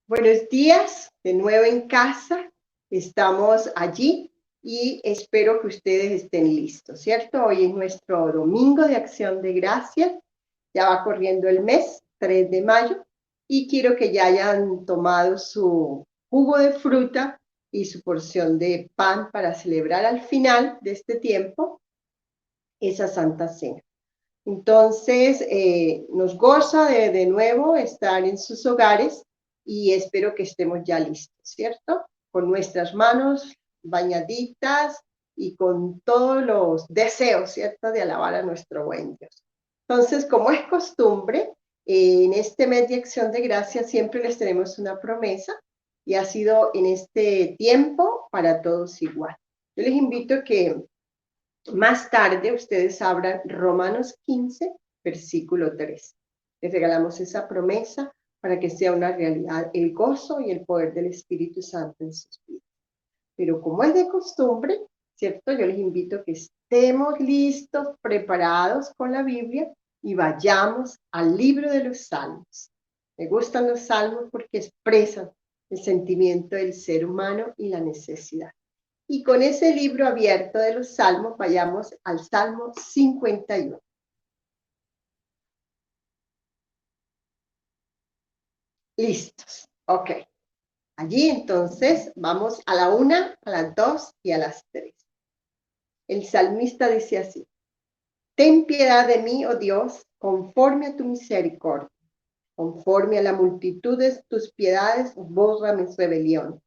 Buenos días, de nuevo en casa. Estamos allí y espero que ustedes estén listos, ¿cierto? Hoy es nuestro domingo de acción de gracias. Ya va corriendo el mes, 3 de mayo, y quiero que ya hayan tomado su jugo de fruta y su porción de pan para celebrar al final de este tiempo esa Santa Cena. Entonces, nos goza de nuevo estar en sus hogares y espero que estemos ya listos, ¿cierto? Con nuestras manos bañaditas y con todos los deseos, ¿cierto? De alabar a nuestro buen Dios. Entonces, como es costumbre, en este mes de acción de gracias siempre les tenemos una promesa y ha sido en este tiempo para todos igual. Yo les invito a que más tarde ustedes abran Romanos 15, versículo 3. Les regalamos esa promesa para que sea una realidad el gozo y el poder del Espíritu Santo en sus vidas. Pero como es de costumbre, ¿cierto? Yo les invito a que estemos listos, preparados con la Biblia y vayamos al libro de los Salmos. Me gustan los Salmos porque expresan el sentimiento del ser humano y la necesidad. Y con ese libro abierto de los Salmos, vayamos al Salmo 51. Listos. Ok. Allí entonces vamos a la 1, a las 2 y a las 3. El salmista dice así: Ten piedad de mí, oh Dios, conforme a tu misericordia. Conforme a la multitud de tus piedades, borra mis rebeliones.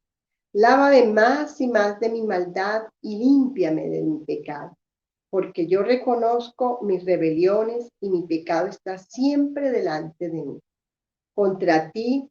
Lávame más y más de mi maldad y límpiame de mi pecado. Porque yo reconozco mis rebeliones y mi pecado está siempre delante de mí. Contra ti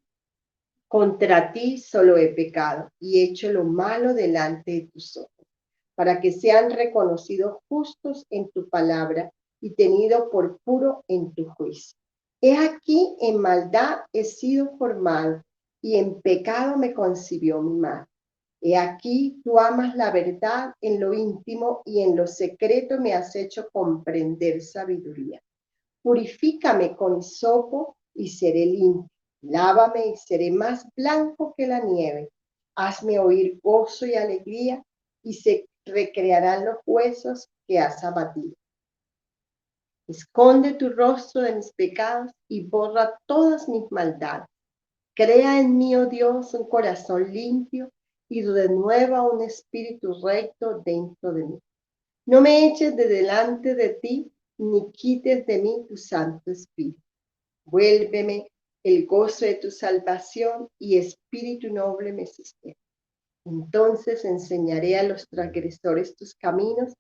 solo he pecado y he hecho lo malo delante de tus ojos, para que sean reconocidos justos en tu palabra y tenidos por puro en tu juicio. He aquí, en maldad he sido formado y en pecado me concibió mi madre. He aquí, tú amas la verdad en lo íntimo y en lo secreto me has hecho comprender sabiduría. Purifícame con hisopo y seré limpio. Lávame y seré más blanco que la nieve. Hazme oír gozo y alegría y se recrearán los huesos que has abatido. Esconde tu rostro de mis pecados y borra todas mis maldades. Crea en mí, oh Dios, un corazón limpio y renueva un espíritu recto dentro de mí. No me eches de delante de ti, ni quites de mí tu Santo Espíritu. Vuélveme el gozo de tu salvación y espíritu noble me sustente. Entonces enseñaré a los transgresores tus caminos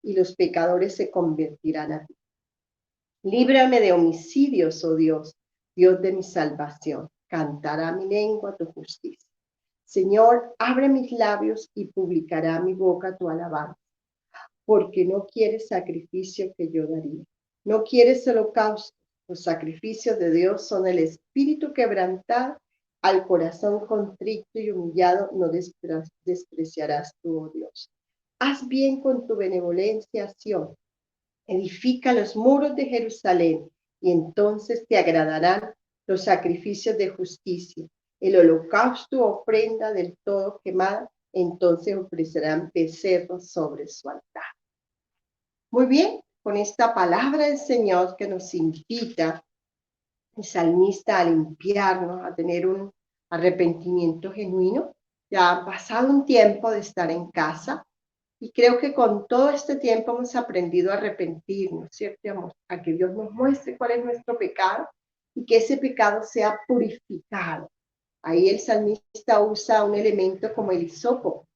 y los pecadores se convertirán a ti. Líbrame de homicidios, oh Dios, Dios de mi salvación. Cantará mi lengua tu justicia. Señor, abre mis labios y publicará mi boca tu alabanza, porque no quieres sacrificio que yo daría. No quieres holocausto. Los sacrificios de Dios son el espíritu quebrantado, al corazón contrito y humillado no despreciarás tú, oh Dios. Haz bien con tu benevolencia, Sión. Edifica los muros de Jerusalén, y entonces te agradarán los sacrificios de justicia. El holocausto ofrenda del todo quemada, entonces ofrecerán becerros sobre su altar. Muy bien, con esta palabra del Señor que nos invita, el salmista, a limpiarnos, a tener un arrepentimiento genuino. Ya ha pasado un tiempo de estar en casa y creo que con todo este tiempo hemos aprendido a arrepentirnos, ¿cierto? A que Dios nos muestre cuál es nuestro pecado y que ese pecado sea purificado. Ahí el salmista usa un elemento como el hisopo,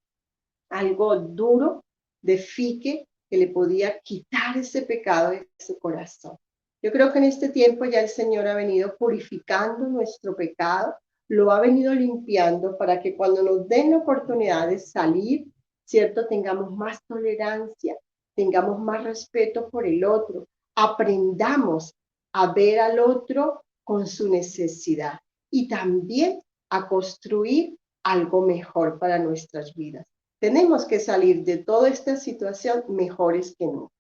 algo duro de fique que le podía quitar ese pecado de su corazón. Yo creo que en este tiempo ya el Señor ha venido purificando nuestro pecado, lo ha venido limpiando para que cuando nos den la oportunidad de salir, ¿cierto? Tengamos más tolerancia, tengamos más respeto por el otro, aprendamos a ver al otro con su necesidad y también a construir algo mejor para nuestras vidas. Tenemos que salir de toda esta situación mejores que nunca.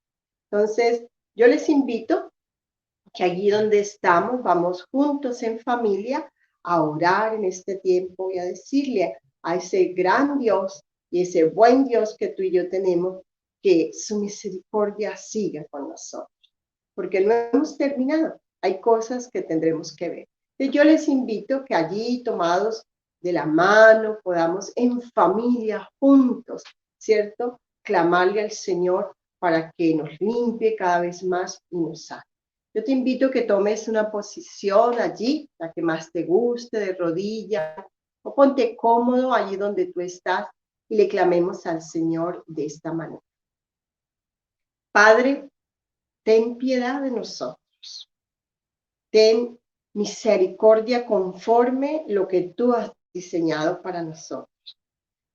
Entonces, yo les invito que allí donde estamos, vamos juntos en familia a orar en este tiempo y a decirle a ese gran Dios y ese buen Dios que tú y yo tenemos, que su misericordia siga con nosotros, porque no hemos terminado. Hay cosas que tendremos que ver. Entonces yo les invito que allí, tomados de la mano, podamos en familia, juntos, ¿cierto? Clamarle al Señor para que nos limpie cada vez más y nos sane. Yo te invito a que tomes una posición allí, la que más te guste, de rodilla, o ponte cómodo allí donde tú estás y le clamemos al Señor de esta manera. Padre, ten piedad de nosotros. Ten misericordia conforme lo que tú has diseñado para nosotros.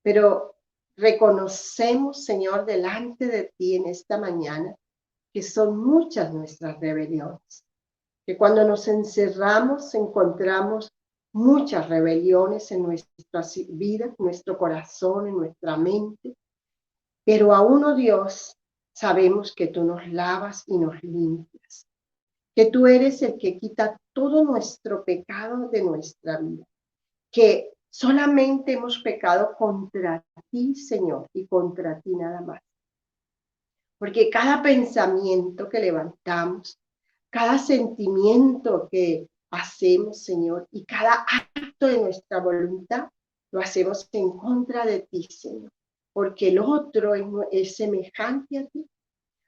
Pero reconocemos, Señor, delante de ti en esta mañana que son muchas nuestras rebeliones, que cuando nos encerramos encontramos muchas rebeliones en nuestra vida, en nuestro corazón, en nuestra mente, pero aún, oh Dios, sabemos que tú nos lavas y nos limpias, que tú eres el que quita todo nuestro pecado de nuestra vida, que solamente hemos pecado contra ti, Señor, y contra ti nada más. Porque cada pensamiento que levantamos, cada sentimiento que hacemos, Señor, y cada acto de nuestra voluntad, lo hacemos en contra de ti, Señor, porque el otro es semejante a ti.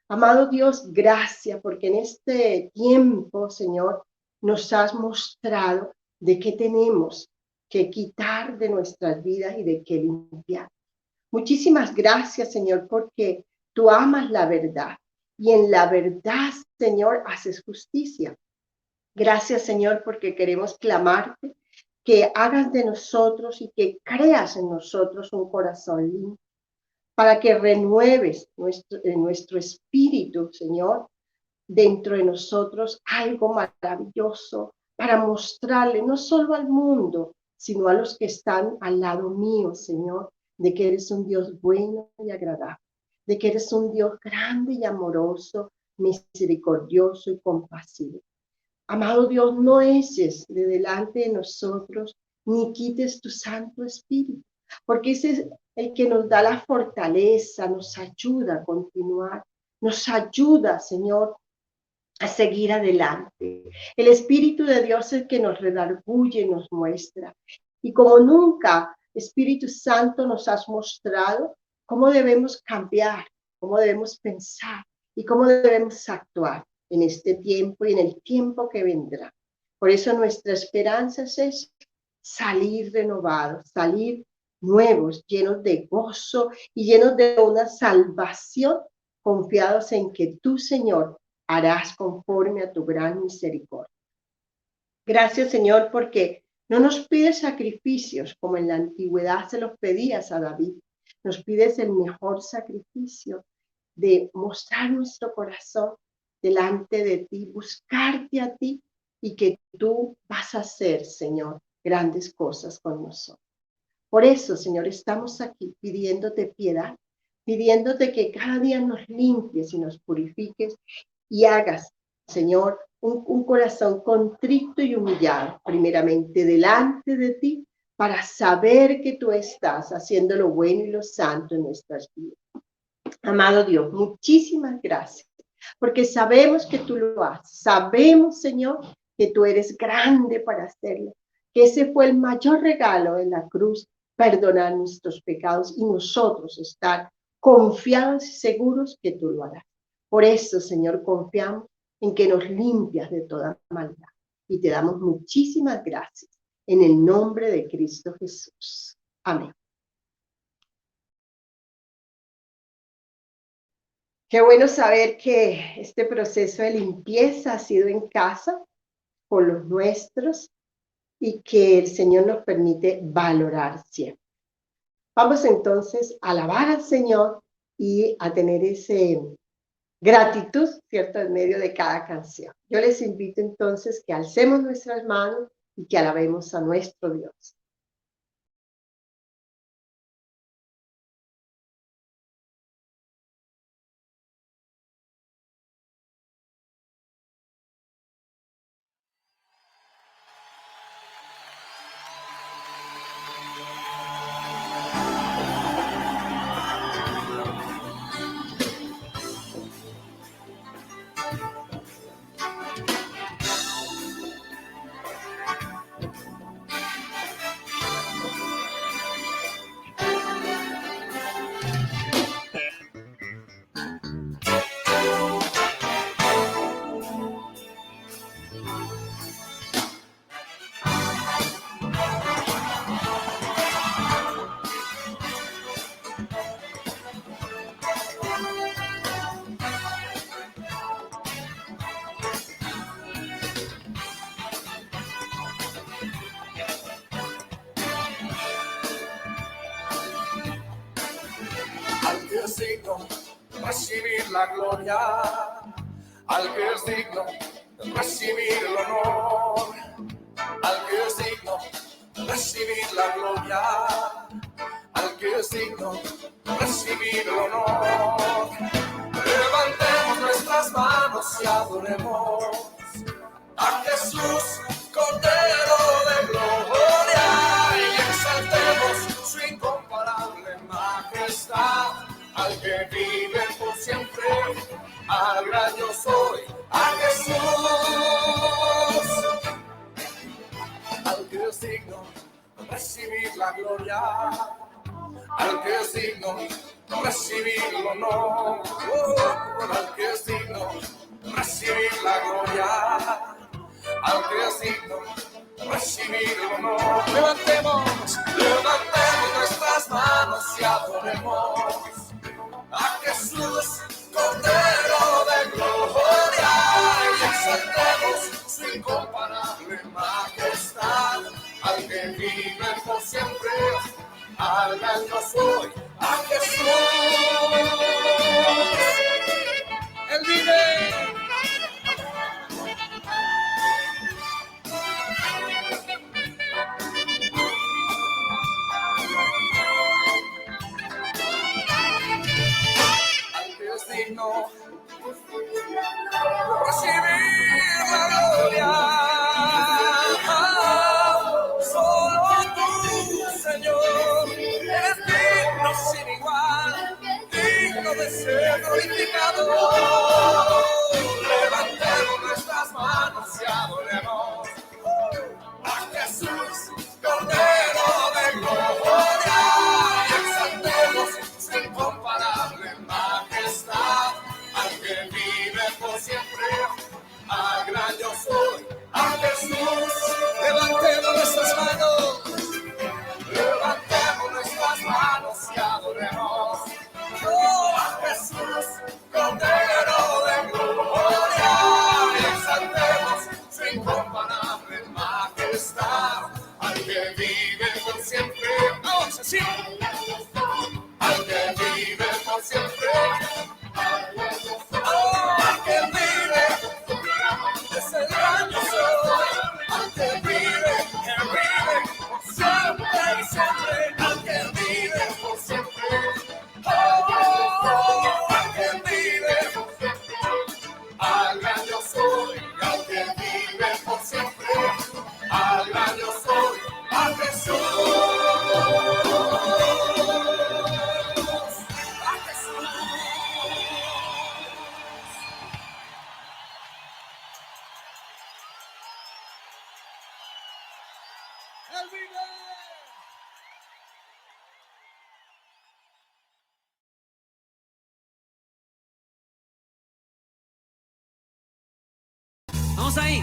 Amado Dios, gracias, porque en este tiempo, Señor, nos has mostrado de qué tenemos que quitar de nuestras vidas y de qué limpiar. Muchísimas gracias, Señor, porque tú amas la verdad y en la verdad, Señor, haces justicia. Gracias, Señor, porque queremos clamarte que hagas de nosotros y que creas en nosotros un corazón limpio, para que renueves nuestro espíritu, Señor, dentro de nosotros algo maravilloso para mostrarle no solo al mundo, sino a los que están al lado mío, Señor, de que eres un Dios bueno y agradable, de que eres un Dios grande y amoroso, misericordioso y compasivo. Amado Dios, no eches de delante de nosotros ni quites tu Santo Espíritu, porque ese es el que nos da la fortaleza, nos ayuda a continuar, nos ayuda, Señor, a seguir adelante. El Espíritu de Dios es el que nos redarguye, nos muestra. Y como nunca, Espíritu Santo, nos has mostrado cómo debemos cambiar, cómo debemos pensar y cómo debemos actuar en este tiempo y en el tiempo que vendrá. Por eso nuestra esperanza es salir renovados, salir nuevos, llenos de gozo y llenos de una salvación, confiados en que tú, Señor, harás conforme a tu gran misericordia. Gracias, Señor, porque no nos pides sacrificios como en la antigüedad se los pedías a David. Nos pides el mejor sacrificio de mostrar nuestro corazón delante de ti, buscarte a ti y que tú vas a hacer, Señor, grandes cosas con nosotros. Por eso, Señor, estamos aquí pidiéndote piedad, pidiéndote que cada día nos limpies y nos purifiques y hagas, Señor, un corazón contrito y humillado, primeramente delante de ti, para saber que tú estás haciendo lo bueno y lo santo en nuestras vidas. Amado Dios, muchísimas gracias, porque sabemos que tú lo haces. Sabemos, Señor, que tú eres grande para hacerlo, que ese fue el mayor regalo en la cruz, perdonar nuestros pecados y nosotros estar confiados y seguros que tú lo harás. Por eso, Señor, confiamos en que nos limpias de toda maldad y te damos muchísimas gracias en el nombre de Cristo Jesús. Amén. Qué bueno saber que este proceso de limpieza ha sido en casa con los nuestros y que el Señor nos permite valorar siempre. Vamos entonces a alabar al Señor y a tener ese gratitud, ¿cierto?, en medio de cada canción. Yo les invito entonces que alcemos nuestras manos y que alabemos a nuestro Dios. digno de recibir la gloria, al que es digno de recibir el honor, al que es digno de recibir la gloria, al que es digno de recibir el honor. Levantemos nuestras manos y adoremos a Jesús, Cordero de gloria, y exaltemos su incomparable majestad, al que vive por siempre, al gran yo soy, a Jesús, al que es digno de recibir la gloria, al que es digno de recibir el honor, al que es digno de recibir la gloria, al que es digno de recibir el honor. Levantemos nuestras manos y adoremos a Jesús, Cordero de gloria, y exaltemos su incomparable majestad, al que vive por siempre, al gran yo soy, a Jesús. Él vive. Al que es digno recibir la gloria, solo tú, Señor, eres digno sin igual, digno de ser glorificado. Levantemos nuestras manos y adoremos a Jesús, Cordero de gloria, y exaltemos su incomparable majestad, al que vive por siempre, al gran yo soy, a Jesús. Levantemos nuestras manos y adoremos a Jesús, Cordero de gloria, y exaltemos su incomparable majestad, al que vive por siempre. Vamos así. Al que vive por siempre. Al que vive es el gran yo soy. Al que vive por siempre y siempre. Al que vive por siempre. Al que vive, al gran yo soy. Al que vive por siempre, al gran yo soy, a Jesús. Él vive. Vamos ahí.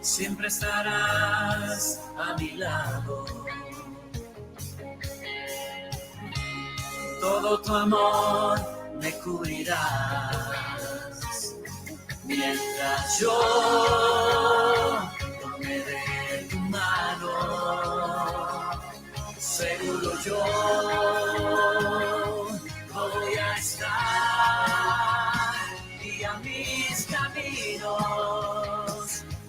Siempre estarás a mi lado. Todo tu amor me cubrirás. Mientras yo tome de tu mano, seguro yo voy a estar. Y a mis caminos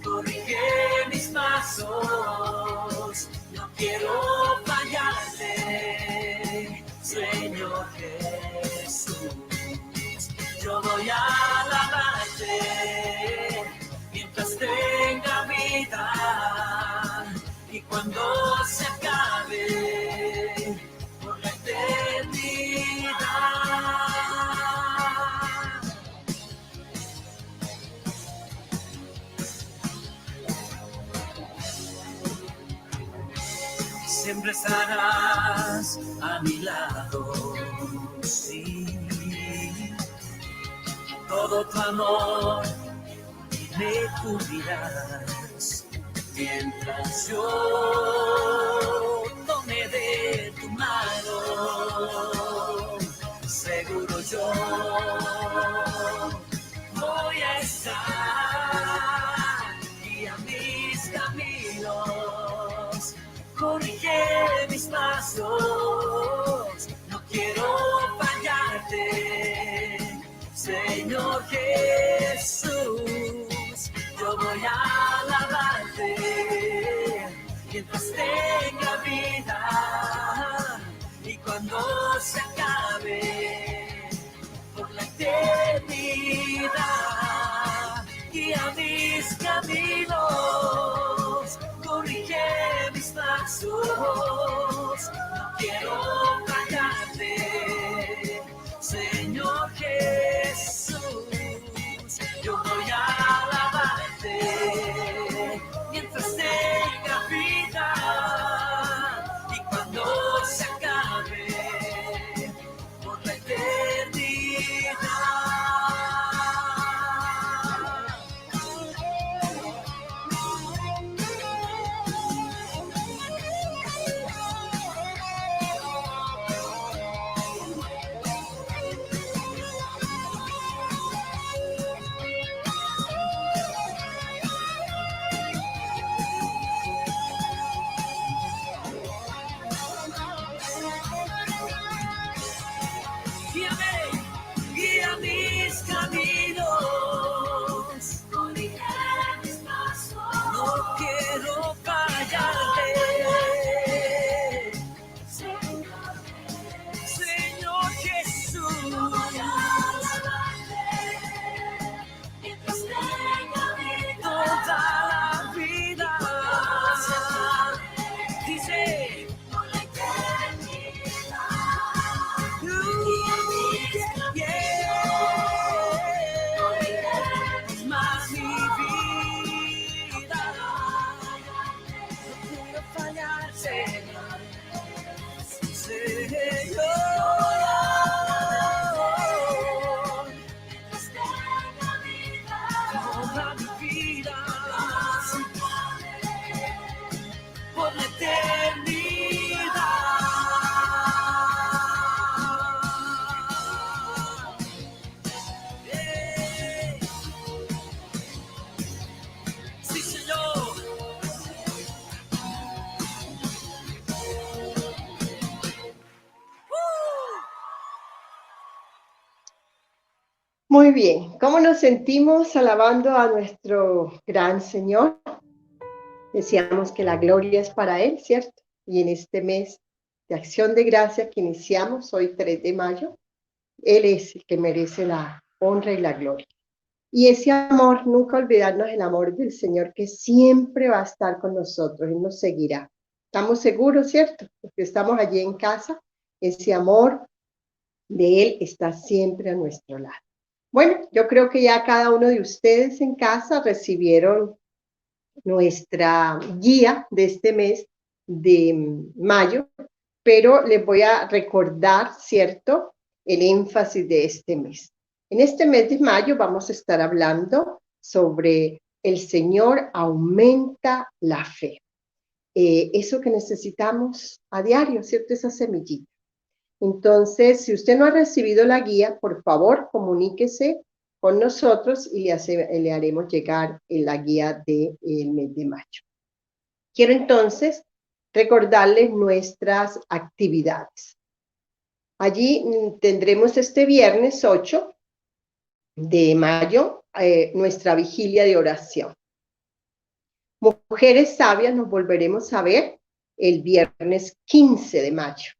corrige mis pasos. No quiero fallarte, Señor Jesús. Yo voy a alabarte mientras tenga vida, y cuando se acabe por la eternidad. Siempre estarás a mi lado, sí. Todo tu amor me cubrirás, mientras yo tome de tu mano. Seguro yo guía mis caminos, corrige mis pasos, no quiero fallarte, Señor Jesús, yo voy a alabarte mientras tenga vida y cuando se acabe por la eternidad, guía mis caminos, corrige mis pasos, no quiero fallarte, Señor Jesús, yo voy a alabarte mientras tenga vida y cuando se acabe por la eternidad. Guía mis caminos, corrige mis pasos, no quiero fallarte, Señor Jesús, mientras tenga vida, toda la vida, dice, por la más mi vida, no quiero fallar, Señor, toda mi vida, por la eternidad. Sí, Señor. Muy bien, ¿cómo nos sentimos alabando a nuestro gran Señor? Decíamos que la gloria es para Él, ¿cierto? Y en este mes de acción de gracia que iniciamos hoy 3 de mayo, Él es el que merece la honra y la gloria. Y ese amor, nunca olvidarnos el amor del Señor que siempre va a estar con nosotros, Él nos seguirá. Estamos seguros, ¿cierto? Porque estamos allí en casa, ese amor de Él está siempre a nuestro lado. Bueno, yo creo que ya cada uno de ustedes en casa recibieron nuestra guía de este mes de mayo, pero les voy a recordar, ¿cierto?, el énfasis de este mes. En este mes de mayo vamos a estar hablando sobre el Señor aumenta la fe. Eso que necesitamos a diario, ¿cierto?, esa semillita. Entonces, si usted no ha recibido la guía, por favor, comuníquese con nosotros y le haremos llegar la guía del mes de mayo. Quiero entonces recordarles nuestras actividades. Allí tendremos este viernes 8 de mayo nuestra vigilia de oración. Mujeres Sabias nos volveremos a ver el viernes 15 de mayo.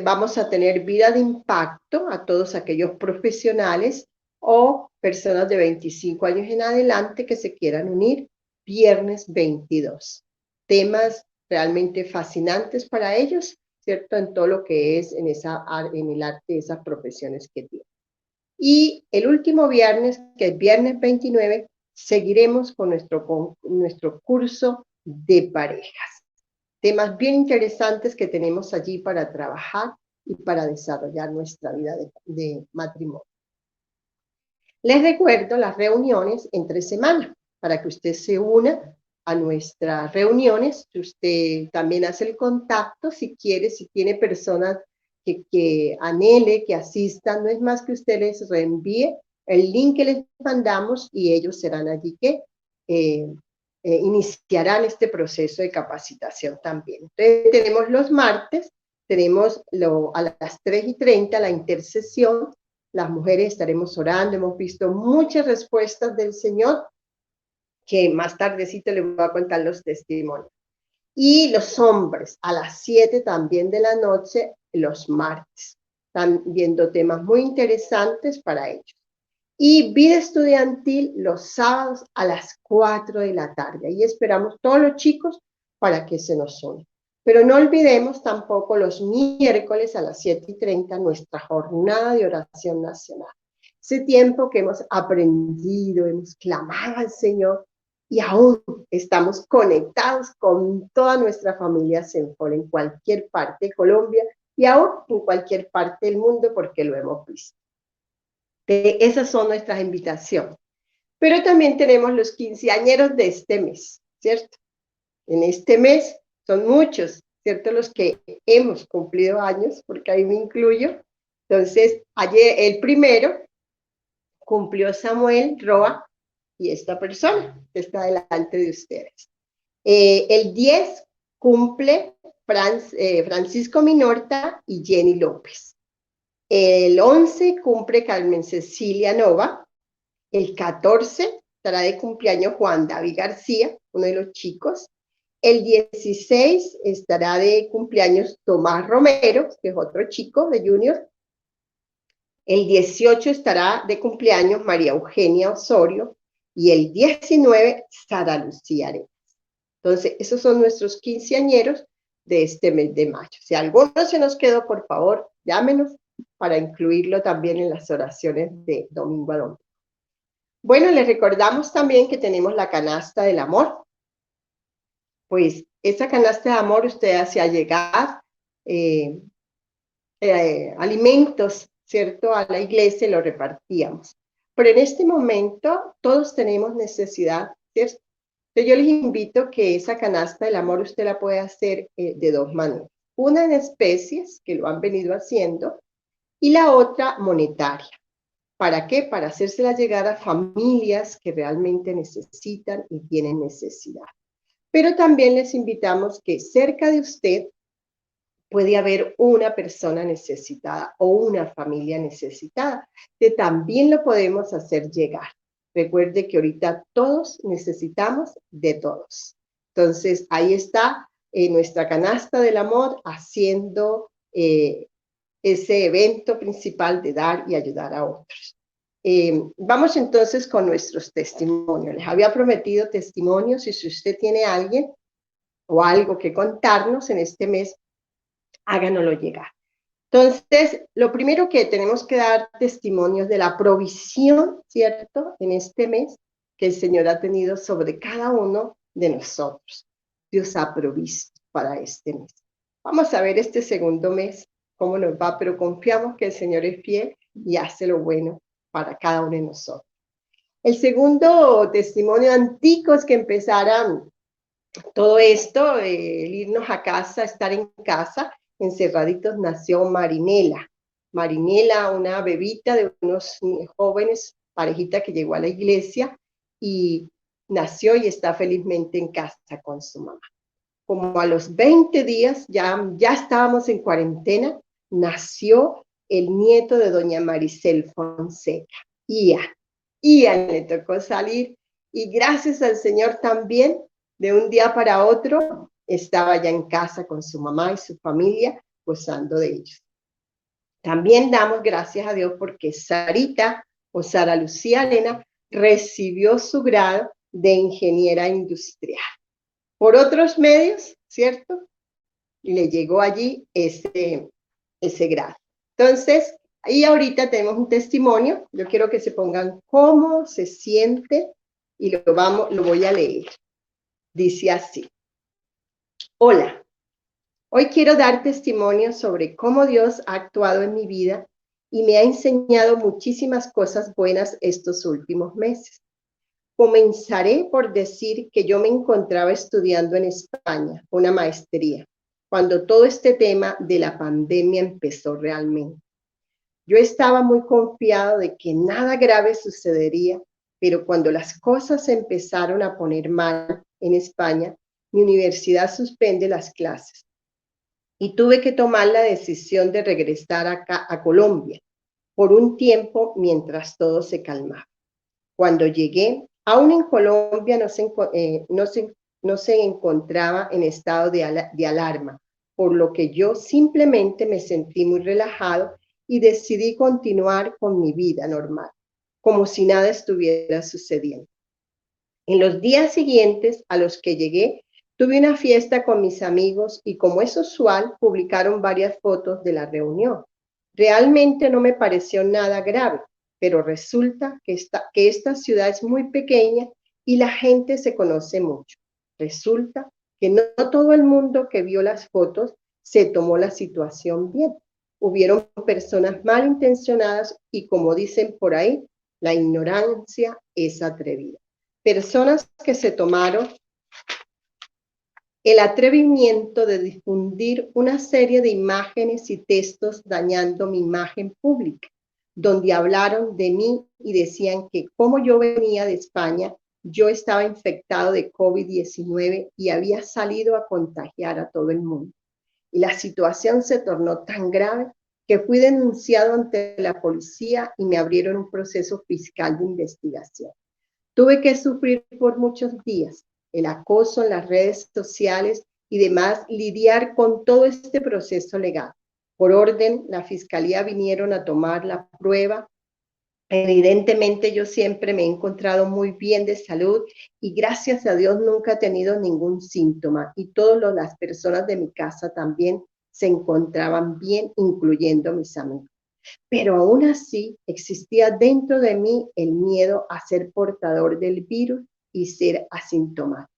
Vamos a tener vida de impacto a todos aquellos profesionales o personas de 25 años en adelante que se quieran unir, viernes 22. Temas realmente fascinantes para ellos, ¿cierto? En todo lo que es en el arte de esas profesiones que tienen. Y el último viernes, que es viernes 29, seguiremos con nuestro curso de parejas. Temas bien interesantes que tenemos allí para trabajar y para desarrollar nuestra vida de matrimonio. Les recuerdo las reuniones entre semana para que usted se una a nuestras reuniones. Usted también hace el contacto si quiere, si tiene personas que anhele, que asistan. No es más que usted les reenvíe el link que les mandamos y ellos serán allí que iniciarán este proceso de capacitación también. Entonces tenemos los martes, tenemos a las 3:30 la intercesión, las mujeres estaremos orando, hemos visto muchas respuestas del Señor, que más tardecito les voy a contar los testimonios. Y los hombres a las 7 también de la noche, los martes. Están viendo temas muy interesantes para ellos. Y vida estudiantil los sábados a las 4 de la tarde. Ahí esperamos todos los chicos para que se nos unan. Pero no olvidemos tampoco los miércoles a las 7:30 nuestra jornada de oración nacional. Ese tiempo que hemos aprendido, hemos clamado al Señor y aún estamos conectados con toda nuestra familia Senfor en cualquier parte de Colombia y aún en cualquier parte del mundo porque lo hemos visto. Esas son nuestras invitaciones. Pero también tenemos los quinceañeros de este mes, ¿cierto? En este mes son muchos, ¿cierto? Los que hemos cumplido años, porque ahí me incluyo. Entonces, ayer, el primero, cumplió Samuel Roa y esta persona que está delante de ustedes. El 10 cumple Francisco Minorta y Jenny López. El 11 cumple Carmen Cecilia Nova. El 14 estará de cumpleaños Juan David García, uno de los chicos. El 16 estará de cumpleaños Tomás Romero, que es otro chico de Junior. El 18 estará de cumpleaños María Eugenia Osorio. Y el 19, Sara Lucía Arenas. Entonces, esos son nuestros quinceañeros de este mes de mayo. Si alguno se nos quedó, por favor, llámenos para incluirlo también en las oraciones de domingo a domingo. Bueno, les recordamos también que tenemos la canasta del amor. Pues esa canasta de amor usted hacía llegar alimentos, ¿cierto? A la iglesia y lo repartíamos. Pero en este momento todos tenemos necesidad, ¿cierto? Entonces yo les invito que esa canasta del amor usted la puede hacer de dos maneras. Una en especies, que lo han venido haciendo, y la otra monetaria. ¿Para qué? Para hacérsela llegar a familias que realmente necesitan y tienen necesidad. Pero también les invitamos que cerca de usted puede haber una persona necesitada o una familia necesitada, que también lo podemos hacer llegar. Recuerde que ahorita todos necesitamos de todos. Entonces, ahí está nuestra canasta del amor haciendo ese evento principal de dar y ayudar a otros. Vamos entonces con nuestros testimonios. Les había prometido testimonios y si usted tiene alguien o algo que contarnos en este mes, háganoslo llegar. Entonces, lo primero que tenemos que dar testimonios de la provisión, ¿cierto? En este mes que el Señor ha tenido sobre cada uno de nosotros. Dios ha provisto para este mes. Vamos a ver este segundo mes cómo nos va, pero confiamos que el Señor es fiel y hace lo bueno para cada uno de nosotros. El segundo testimonio antiguo es que empezaran todo esto, el irnos a casa, estar en casa, encerraditos, nació Marinela. Marinela, una bebita de unos jóvenes, parejita que llegó a la iglesia y nació y está felizmente en casa con su mamá. Como a los 20 días, ya estábamos en cuarentena, nació el nieto de doña Maricel Fonseca, Ian le tocó salir y gracias al Señor también, de un día para otro, estaba ya en casa con su mamá y su familia, gozando de ellos. También damos gracias a Dios porque Sarita, o Sara Lucía Elena, recibió su grado de ingeniera industrial. Por otros medios, ¿cierto? Le llegó allí ese grado. Entonces, ahí ahorita tenemos un testimonio. Yo quiero que se pongan cómo se siente y lo voy a leer. Dice así: hola, hoy quiero dar testimonio sobre cómo Dios ha actuado en mi vida y me ha enseñado muchísimas cosas buenas estos últimos meses. Comenzaré por decir que yo me encontraba estudiando en España una maestría, cuando todo este tema de la pandemia empezó realmente. Yo estaba muy confiado de que nada grave sucedería, pero cuando las cosas se empezaron a poner mal en España, mi universidad suspende las clases y tuve que tomar la decisión de regresar acá a Colombia por un tiempo mientras todo se calmaba. Cuando llegué, aún en Colombia no se encontraba en estado de alarma, por lo que yo simplemente me sentí muy relajado y decidí continuar con mi vida normal, como si nada estuviera sucediendo. En los días siguientes a los que llegué, tuve una fiesta con mis amigos y, como es usual, publicaron varias fotos de la reunión. Realmente no me pareció nada grave, pero resulta que esta ciudad es muy pequeña y la gente se conoce mucho. Resulta que no todo el mundo que vio las fotos se tomó la situación bien. Hubieron personas malintencionadas y, como dicen por ahí, la ignorancia es atrevida. Personas que se tomaron el atrevimiento de difundir una serie de imágenes y textos dañando mi imagen pública, donde hablaron de mí y decían que como yo venía de España, yo estaba infectado de COVID-19 y había salido a contagiar a todo el mundo. Y la situación se tornó tan grave que fui denunciado ante la policía y me abrieron un proceso fiscal de investigación. Tuve que sufrir por muchos días el acoso en las redes sociales y demás, lidiar con todo este proceso legal. Por orden, la fiscalía vinieron a tomar la prueba. Evidentemente yo siempre me he encontrado muy bien de salud y gracias a Dios nunca he tenido ningún síntoma y todas las personas de mi casa también se encontraban bien, incluyendo mis amigos. Pero aún así existía dentro de mí el miedo a ser portador del virus y ser asintomático.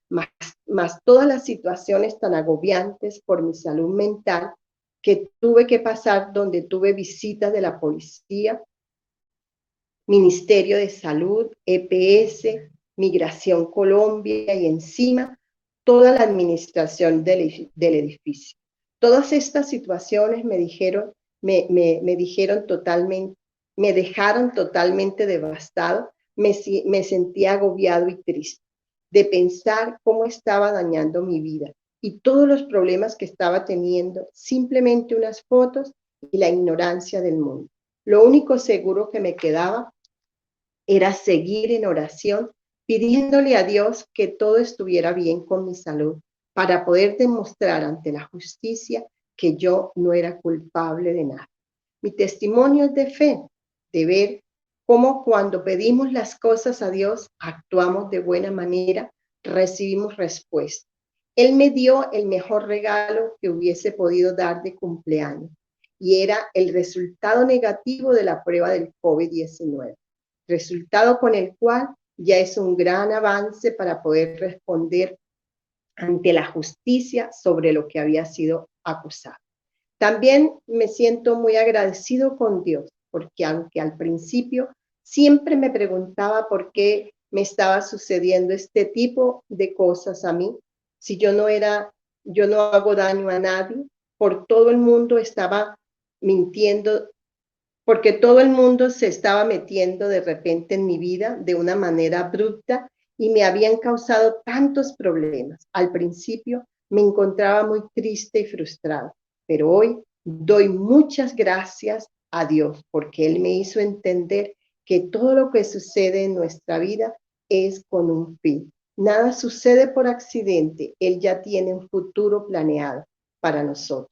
Más todas las situaciones tan agobiantes por mi salud mental que tuve que pasar, donde tuve visitas de la policía, Ministerio de Salud, EPS, Migración Colombia y encima toda la administración del edificio. Todas estas situaciones me dejaron totalmente devastado, me sentí agobiado y triste de pensar cómo estaba dañando mi vida y todos los problemas que estaba teniendo, simplemente unas fotos y la ignorancia del mundo. Lo único seguro que me quedaba era seguir en oración, pidiéndole a Dios que todo estuviera bien con mi salud, para poder demostrar ante la justicia que yo no era culpable de nada. Mi testimonio es de fe, de ver cómo cuando pedimos las cosas a Dios, actuamos de buena manera, recibimos respuesta. Él me dio el mejor regalo que hubiese podido dar de cumpleaños y era el resultado negativo de la prueba del COVID-19, resultado con el cual ya es un gran avance para poder responder ante la justicia sobre lo que había sido acusado. También me siento muy agradecido con Dios, porque aunque al principio siempre me preguntaba por qué me estaba sucediendo este tipo de cosas a mí, si yo no hago daño a nadie, por todo el mundo estaba mintiendo, porque todo el mundo se estaba metiendo de repente en mi vida de una manera abrupta y me habían causado tantos problemas. Al principio me encontraba muy triste y frustrado, pero hoy doy muchas gracias a Dios porque Él me hizo entender que todo lo que sucede en nuestra vida es con un fin. Nada sucede por accidente, Él ya tiene un futuro planeado para nosotros.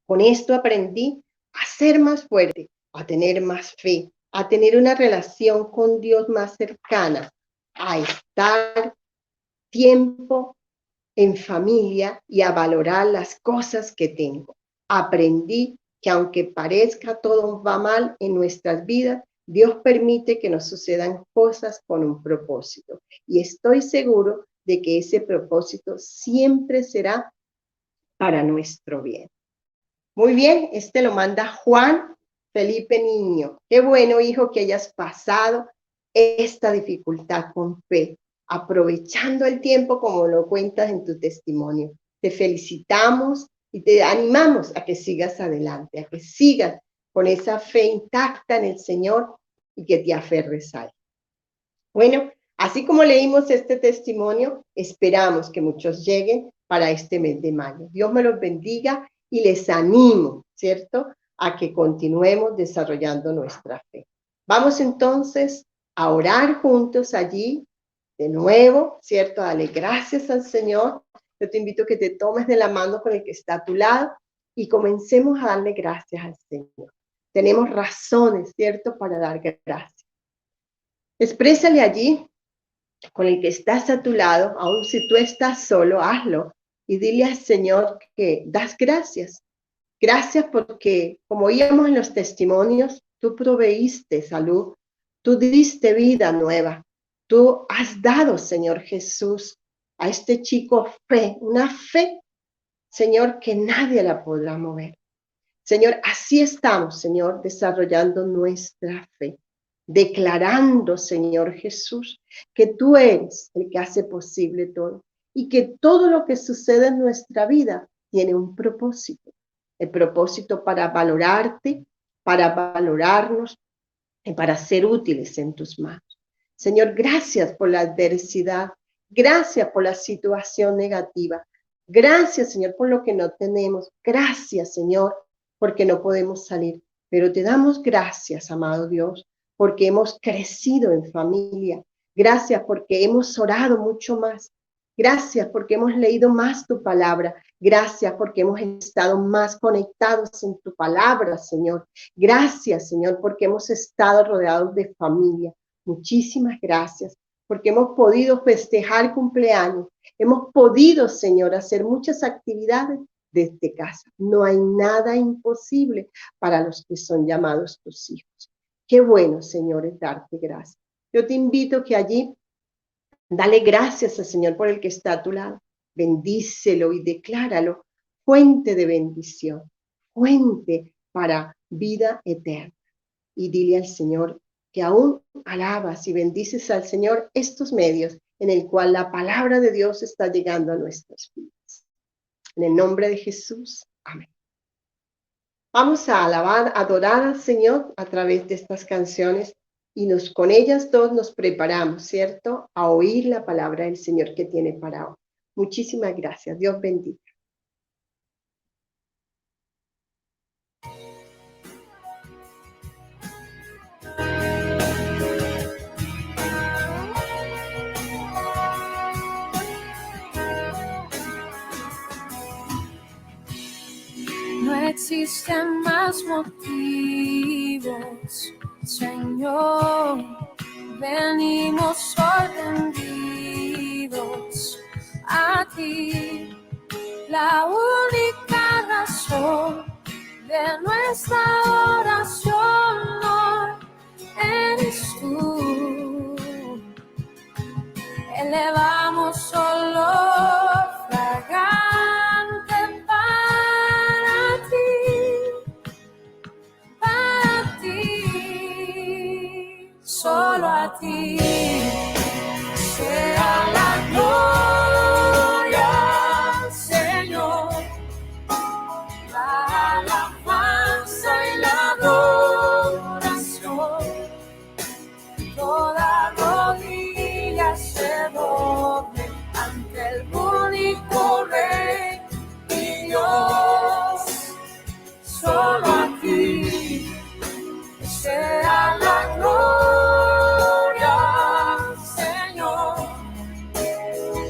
Con esto aprendí a ser más fuerte, a tener más fe, a tener una relación con Dios más cercana, a estar tiempo en familia y a valorar las cosas que tengo. Aprendí que aunque parezca todo va mal en nuestras vidas, Dios permite que nos sucedan cosas con un propósito. Y estoy seguro de que ese propósito siempre será para nuestro bien. Muy bien, este lo manda Juan Felipe Niño. Qué bueno, hijo, que hayas pasado esta dificultad con fe, aprovechando el tiempo como lo cuentas en tu testimonio. Te felicitamos y te animamos a que sigas adelante, a que sigas con esa fe intacta en el Señor y que te aferres a Él. Bueno, así como leímos este testimonio, esperamos que muchos lleguen para este mes de mayo. Dios me los bendiga y les animo, ¿cierto?, a que continuemos desarrollando nuestra fe. Vamos entonces a orar juntos allí, de nuevo, ¿cierto?, a darle gracias al Señor. Yo te invito a que te tomes de la mano con el que está a tu lado y comencemos a darle gracias al Señor. Tenemos razones, ¿cierto?, para dar gracias. Exprésale allí con el que estás a tu lado, aun si tú estás solo, hazlo y dile al Señor que das gracias. Gracias porque, como oíamos en los testimonios, tú proveíste salud, tú diste vida nueva, tú has dado, Señor Jesús, a este chico fe, una fe, Señor, que nadie la podrá mover. Señor, así estamos, Señor, desarrollando nuestra fe, declarando, Señor Jesús, que tú eres el que hace posible todo y que todo lo que sucede en nuestra vida tiene un propósito. El propósito para valorarte, para valorarnos y para ser útiles en tus manos. Señor, gracias por la adversidad, gracias por la situación negativa, gracias, Señor, por lo que no tenemos, gracias, Señor, porque no podemos salir, pero te damos gracias, amado Dios, porque hemos crecido en familia, gracias porque hemos orado mucho más, gracias porque hemos leído más tu palabra, gracias porque hemos estado más conectados en tu palabra, Señor, gracias, Señor, porque hemos estado rodeados de familia, muchísimas gracias, porque hemos podido festejar cumpleaños, hemos podido, Señor, hacer muchas actividades desde casa. No hay nada imposible para los que son llamados tus hijos. Qué bueno, Señor, es darte gracias. Yo te invito que allí, dale gracias al Señor por el que está a tu lado. Bendícelo y decláralo fuente de bendición, fuente para vida eterna. Y dile al Señor que aún alabas y bendices al Señor estos medios en el cual la palabra de Dios está llegando a nuestras vidas. En el nombre de Jesús, amén. Vamos a alabar, adorar al Señor a través de estas canciones y con ellas dos nos preparamos, ¿cierto?, a oír la palabra del Señor que tiene para hoy. Muchísimas gracias. Dios bendiga. No existen más motivos, Señor. Venimos rendidos a ti. La única razón de nuestra oración no eres tú. Elevamos solo fragante para ti, solo a ti sea la gloria, Señor, la alabanza y la adoración. Toda rodilla se doble ante el único Rey y Dios. Solo a ti sea la gloria, Señor,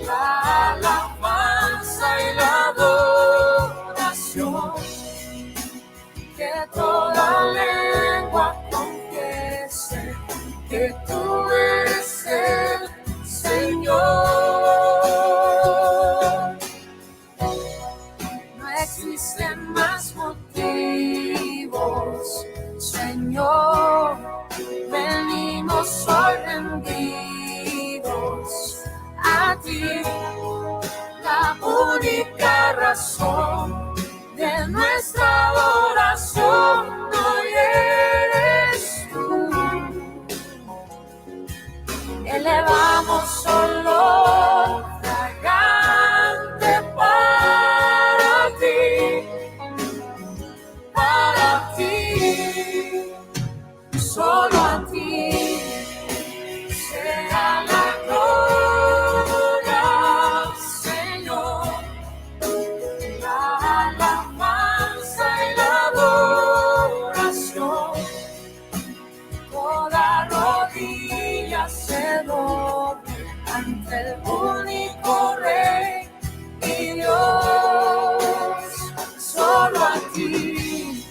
la alabanza y la adoración. Que toda lengua confiese que tú eres el Señor. No existen más motivos, Señor. Venimos hoy rendidos a ti. La única razón de nuestra adoración hoy eres tú. Elevamos solo fragante para ti, para ti. el único Rey y Dios. Solo a ti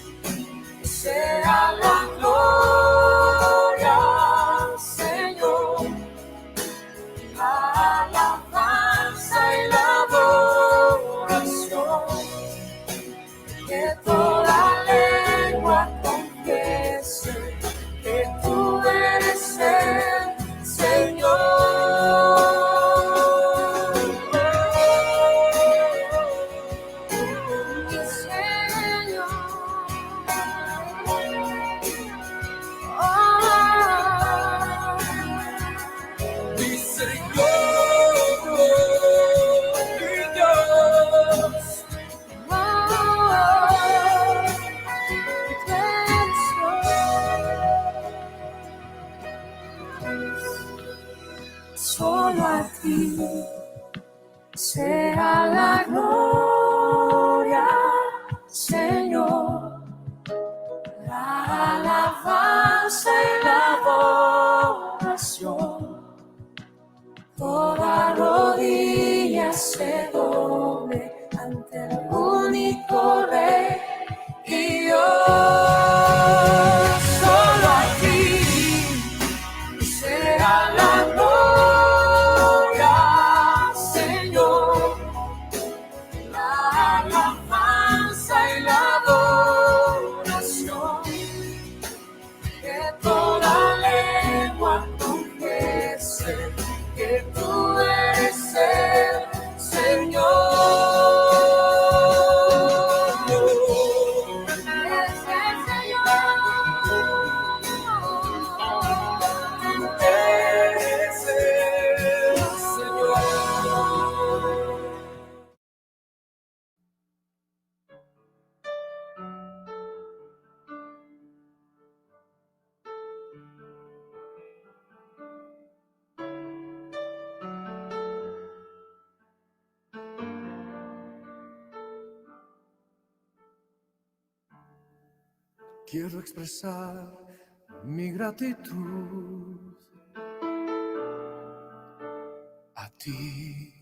sea la gloria, Señor, la alabanza y la adoración, que toda lengua confiese que tú eres el Señor. Solo a ti sea la gloria, Señor, la alabanza y la adoración. Toda rodilla se doble ante el único Rey y Dios. Solo a ti sea la gloria, Señor, la alabanza y la adoración, que toda lengua confiese que tú eres el Señor. Eres el Señor. Eres el Señor. Quiero expresar mi gratitud a ti,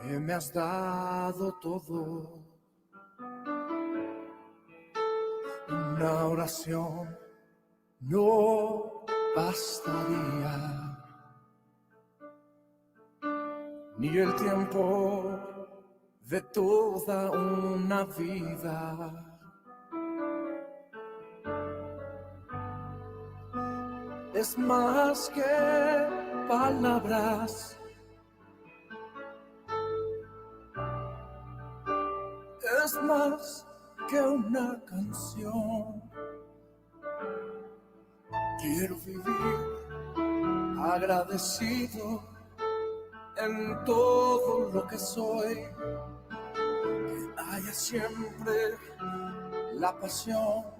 que me has dado todo. Una oración no bastaría, ni el tiempo de toda una vida. Es más que palabras, es más que una canción. Quiero vivir agradecido en todo lo que soy, que haya siempre la pasión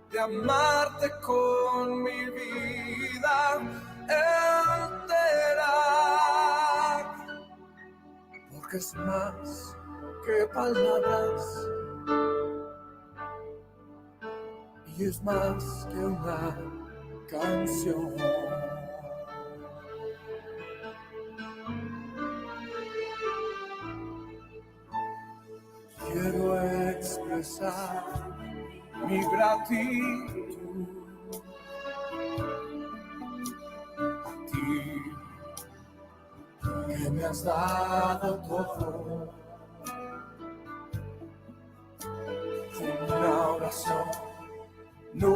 de amarte con mi vida entera, porque es más que palabras y es más que una canción. Quiero expresar mi gratitud a ti, que me has dado todo. Una oración no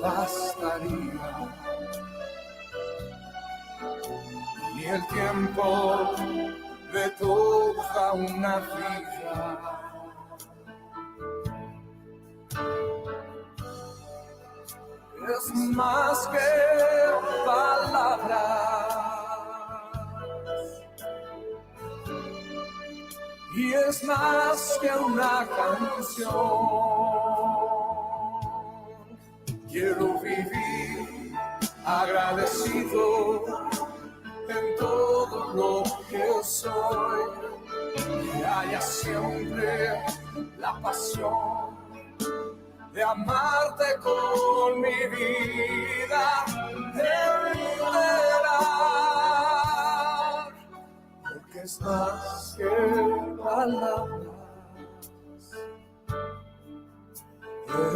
bastaría, ni el tiempo de toda una vida. Es más que palabras y es más que una canción. Quiero vivir agradecido en todo lo que soy, que haya siempre la pasión de amarte con mi vida entera, es más que palabras,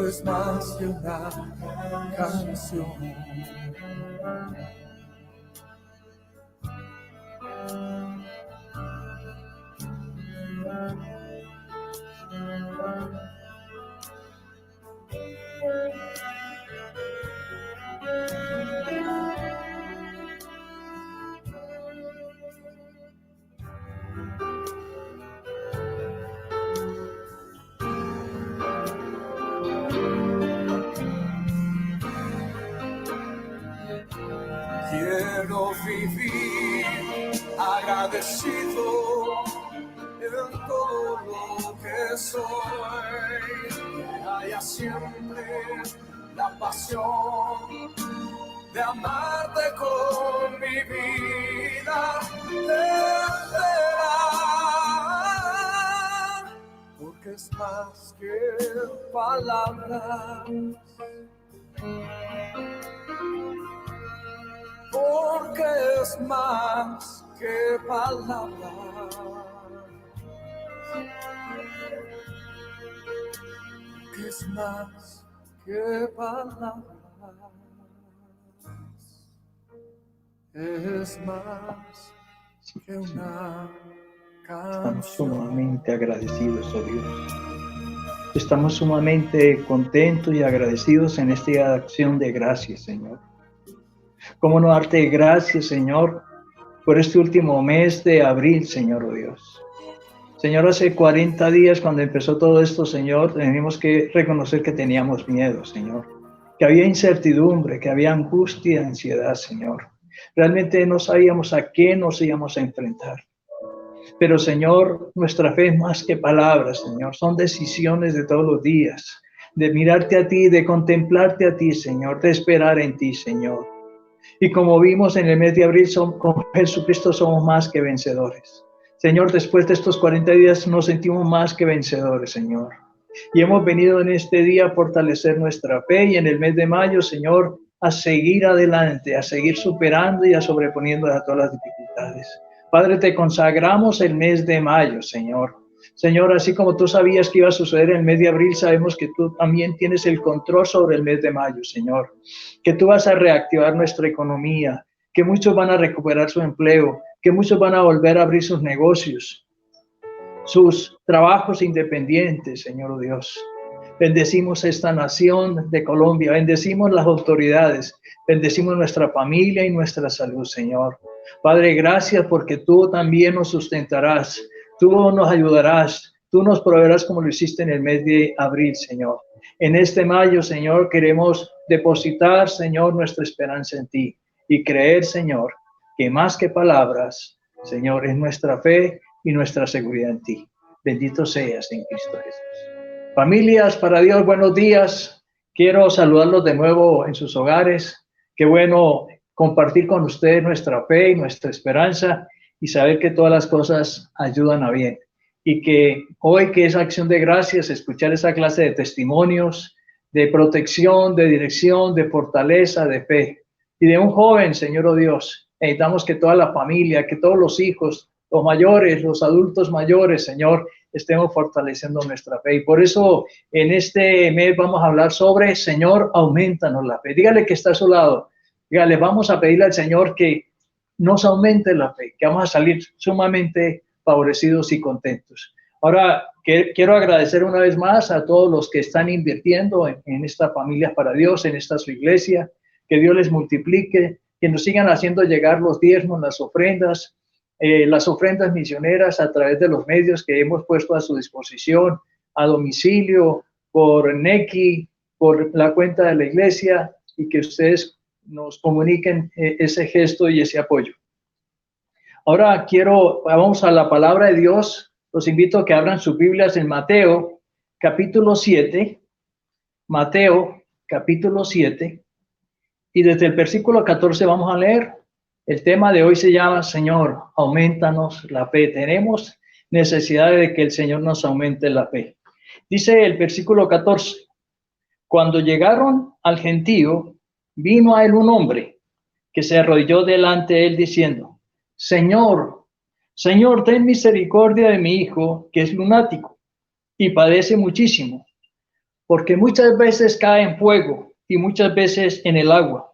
es más que una canción. Quiero vivir agradecido en todo lo que soy, que haya siempre la pasión de amarte con mi vida entera, porque es más que palabras, porque es más que palabras, que es más que palabras, es más que una Estamos canción. sumamente agradecidos, oh Dios. Estamos sumamente contentos y agradecidos en esta día de acción de gracias, Señor. ¿Cómo no darte gracias, Señor, por este último mes de abril, Señor, oh Dios? Señor, hace 40 días cuando empezó todo esto, Señor, tenemos que reconocer que teníamos miedo, Señor. Que había incertidumbre, que había angustia, ansiedad, Señor. Realmente no sabíamos a qué nos íbamos a enfrentar. Pero, Señor, nuestra fe es más que palabras, Señor. Son decisiones de todos los días, de mirarte a ti, de contemplarte a ti, Señor, de esperar en ti, Señor. Y como vimos en el mes de abril, con Jesucristo somos más que vencedores. Señor, después de estos 40 días nos sentimos más que vencedores, Señor. Y hemos venido en este día a fortalecer nuestra fe y en el mes de mayo, Señor, a seguir adelante, a seguir superando y a sobreponiendo a todas las dificultades. Padre, te consagramos el mes de mayo, Señor. Señor, así como tú sabías que iba a suceder en el mes de abril, sabemos que tú también tienes el control sobre el mes de mayo, Señor. Que tú vas a reactivar nuestra economía, que muchos van a recuperar su empleo, que muchos van a volver a abrir sus negocios, sus trabajos independientes, Señor Dios. Bendecimos esta nación de Colombia, bendecimos las autoridades, bendecimos nuestra familia y nuestra salud, Señor. Padre, gracias porque tú también nos sustentarás, tú nos ayudarás, tú nos proveerás como lo hiciste en el mes de abril, Señor. En este mayo, Señor, queremos depositar, Señor, nuestra esperanza en ti y creer, Señor, que más que palabras, Señor, es nuestra fe y nuestra seguridad en ti. Bendito seas en Cristo Jesús. Familias, para Dios, buenos días. Quiero saludarlos de nuevo en sus hogares. Qué bueno compartir con ustedes nuestra fe y nuestra esperanza y saber que todas las cosas ayudan a bien. Y que hoy, que es acción de gracias, escuchar esa clase de testimonios, de protección, de dirección, de fortaleza, de fe. Y de un joven, Señor, oh Dios, necesitamos que toda la familia, que todos los hijos, los mayores, los adultos mayores, Señor, estemos fortaleciendo nuestra fe. Y por eso en este mes vamos a hablar sobre, Señor, aumentanos la fe. Dígale que está a su lado. Dígale, vamos a pedirle al Señor que nos aumente la fe, que vamos a salir sumamente favorecidos y contentos. Ahora, quiero agradecer una vez más a todos los que están invirtiendo en esta familia para Dios, en esta su iglesia. Que Dios les multiplique, que nos sigan haciendo llegar los diezmos, las ofrendas misioneras a través de los medios que hemos puesto a su disposición, a domicilio, por Nequi, por la cuenta de la iglesia, y que ustedes nos comuniquen ese gesto y ese apoyo. Ahora vamos a la palabra de Dios. Los invito a que abran sus Biblias en Mateo, capítulo 7. Mateo, capítulo 7. Y desde el versículo 14 vamos a leer. El tema de hoy se llama, Señor, aumentanos la fe. Tenemos necesidad de que el Señor nos aumente la fe. Dice el versículo 14. Cuando llegaron al gentío, vino a él un hombre que se arrodilló delante de él diciendo, Señor, Señor, ten misericordia de mi hijo, que es lunático y padece muchísimo, porque muchas veces cae en fuego y muchas veces en el agua.